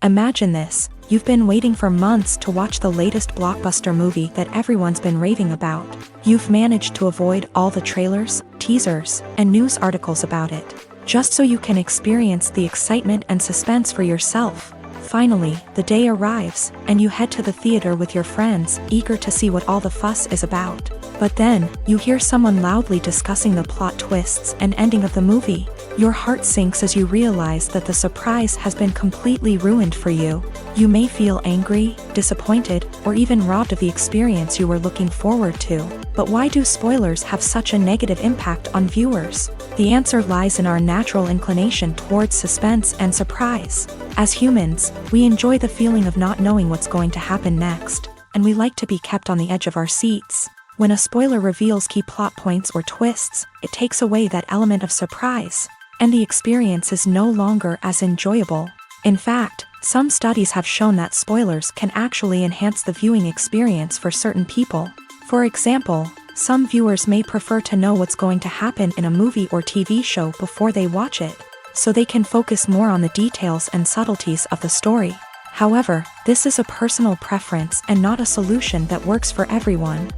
Imagine this: you've been waiting for months to watch the latest blockbuster movie that everyone's been raving about. You've managed to avoid all the trailers, teasers, and news articles about it, just so you can experience the excitement and suspense for yourself. Finally, the day arrives, and you head to the theater with your friends, eager to see what all the fuss is about. But then, you hear someone loudly discussing the plot twists and ending of the movie. Your heart sinks as you realize that the surprise has been completely ruined for you. You may feel angry, disappointed, or even robbed of the experience you were looking forward to. But why do spoilers have such a negative impact on viewers? The answer lies in our natural inclination towards suspense and surprise. As humans, we enjoy the feeling of not knowing what's going to happen next. and we like to be kept on the edge of our seats. When a spoiler reveals key plot points or twists, it takes away that element of surprise, and the experience is no longer as enjoyable. In fact, some studies have shown that spoilers can actually enhance the viewing experience for certain people. For example, some viewers may prefer to know what's going to happen in a movie or TV show before they watch it, so they can focus more on the details and subtleties of the story. However, this is a personal preference and not a solution that works for everyone.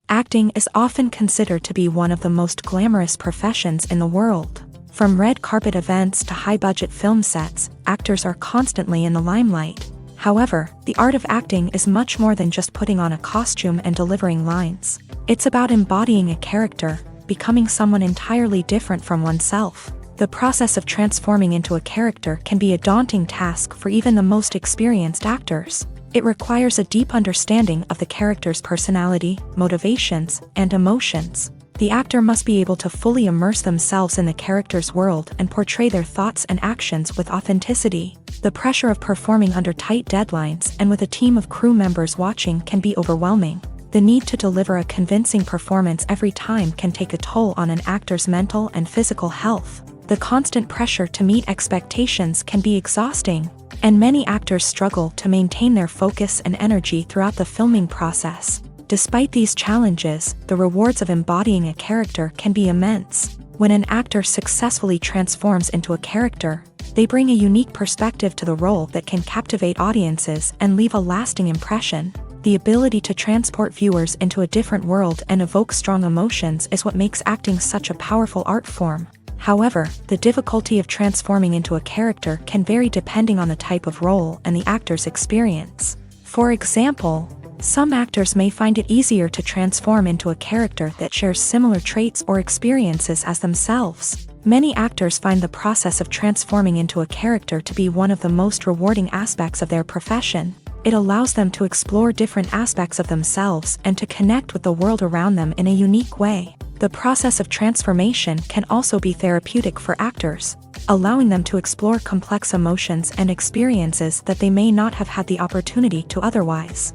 Acting is often considered to be one of the most glamorous professions in the world. From red carpet events to high-budget film sets, actors are constantly in the limelight. However, the art of acting is much more than just putting on a costume and delivering lines. It's about embodying a character, becoming someone entirely different from oneself. The process of transforming into a character can be a daunting task for even the most experienced actors. It requires a deep understanding of the character's personality, motivations, and emotions. The actor must be able to fully immerse themselves in the character's world and portray their thoughts and actions with authenticity. The pressure of performing under tight deadlines and with a team of crew members watching can be overwhelming. The need to deliver a convincing performance every time can take a toll on an actor's mental and physical health. The constant pressure to meet expectations can be exhausting, and many actors struggle to maintain their focus and energy throughout the filming process. Despite these challenges, the rewards of embodying a character can be immense. When an actor successfully transforms into a character, they bring a unique perspective to the role that can captivate audiences and leave a lasting impression. The ability to transport viewers into a different world and evoke strong emotions is what makes acting such a powerful art form. However, the difficulty of transforming into a character can vary depending on the type of role and the actor's experience. For example, some actors may find it easier to transform into a character that shares similar traits or experiences as themselves. Many actors find the process of transforming into a character to be one of the most rewarding aspects of their profession. It allows them to explore different aspects of themselves and to connect with the world around them in a unique way. The process of transformation can also be therapeutic for actors, allowing them to explore complex emotions and experiences that they may not have had the opportunity to otherwise.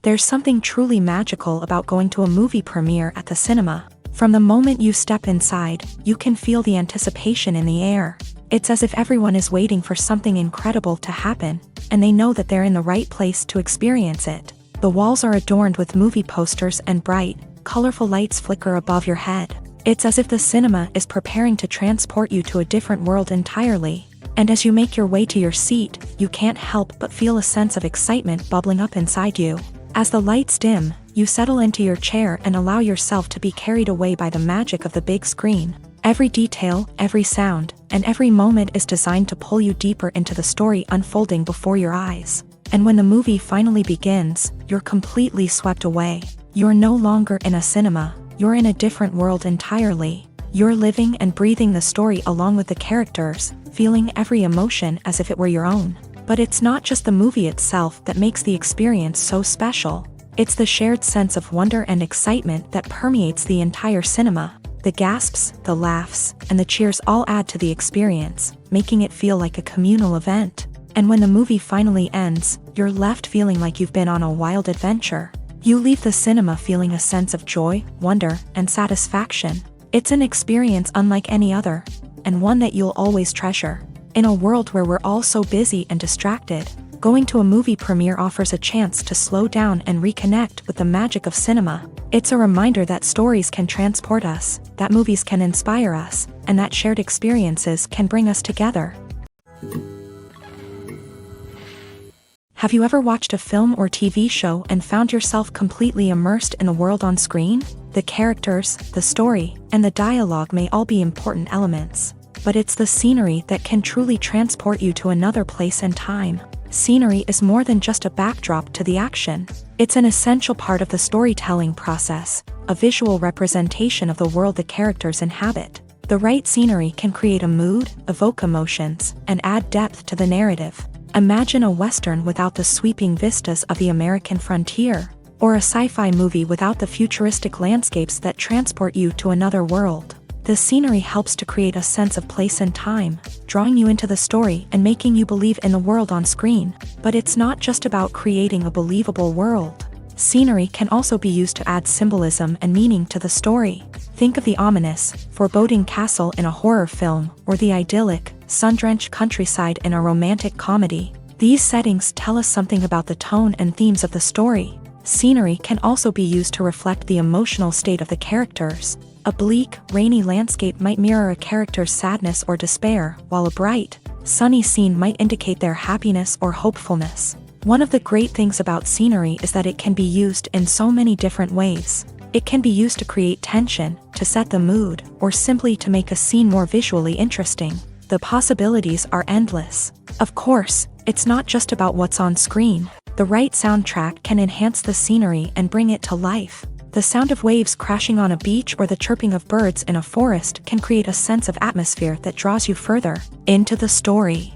There's something truly magical about going to a movie premiere at the cinema. From the moment you step inside, you can feel the anticipation in the air. It's as if everyone is waiting for something incredible to happen, and they know that they're in the right place to experience it. The walls are adorned with movie posters and bright, colorful lights flicker above your head. It's as if the cinema is preparing to transport you to a different world entirely. And as you make your way to your seat, you can't help but feel a sense of excitement bubbling up inside you. As the lights dim, you settle into your chair and allow yourself to be carried away by the magic of the big screen. Every detail, every sound, and every moment is designed to pull you deeper into the story unfolding before your eyes. And when the movie finally begins, you're completely swept away. You're no longer in a cinema, you're in a different world entirely. You're living and breathing the story along with the characters, feeling every emotion as if it were your own. But it's not just the movie itself that makes the experience so special. It's the shared sense of wonder and excitement that permeates the entire cinema. The gasps, the laughs, and the cheers all add to the experience, making it feel like a communal event. And when the movie finally ends, you're left feeling like you've been on a wild adventure. You leave the cinema feeling a sense of joy, wonder, and satisfaction. It's an experience unlike any other, and one that you'll always treasure. In a world where we're all so busy and distracted, going to a movie premiere offers a chance to slow down and reconnect with the magic of cinema. It's a reminder that stories can transport us, that movies can inspire us, and that shared experiences can bring us together. Have you ever watched a film or TV show and found yourself completely immersed in the world on screen? The characters, the story, and the dialogue may all be important elements, but it's the scenery that can truly transport you to another place and time. Scenery is more than just a backdrop to the action. It's an essential part of the storytelling process, a visual representation of the world the characters inhabit. The right scenery can create a mood, evoke emotions, and add depth to the narrative. Imagine a Western without the sweeping vistas of the American frontier, or a sci-fi movie without the futuristic landscapes that transport you to another world. The The scenery helps to create a sense of place and time, drawing you into the story and making you believe in the world on screen. But it's not just about creating a believable world. Scenery can also be used to add symbolism and meaning to the story. Think of the ominous, foreboding castle in a horror film, or the idyllic, sun-drenched countryside in a romantic comedy. These settings tell us something about the tone and themes of the story. Scenery can also be used to reflect the emotional state of the characters. A bleak, rainy landscape might mirror a character's sadness or despair, while a bright, sunny scene might indicate their happiness or hopefulness. One of the great things about scenery is that it can be used in so many different ways. It can be used to create tension, to set the mood, or simply to make a scene more visually interesting. The possibilities are endless. Of course, it's not just about what's on screen. The right soundtrack can enhance the scenery and bring it to life. The sound of waves crashing on a beach or the chirping of birds in a forest can create a sense of atmosphere that draws you further into the story.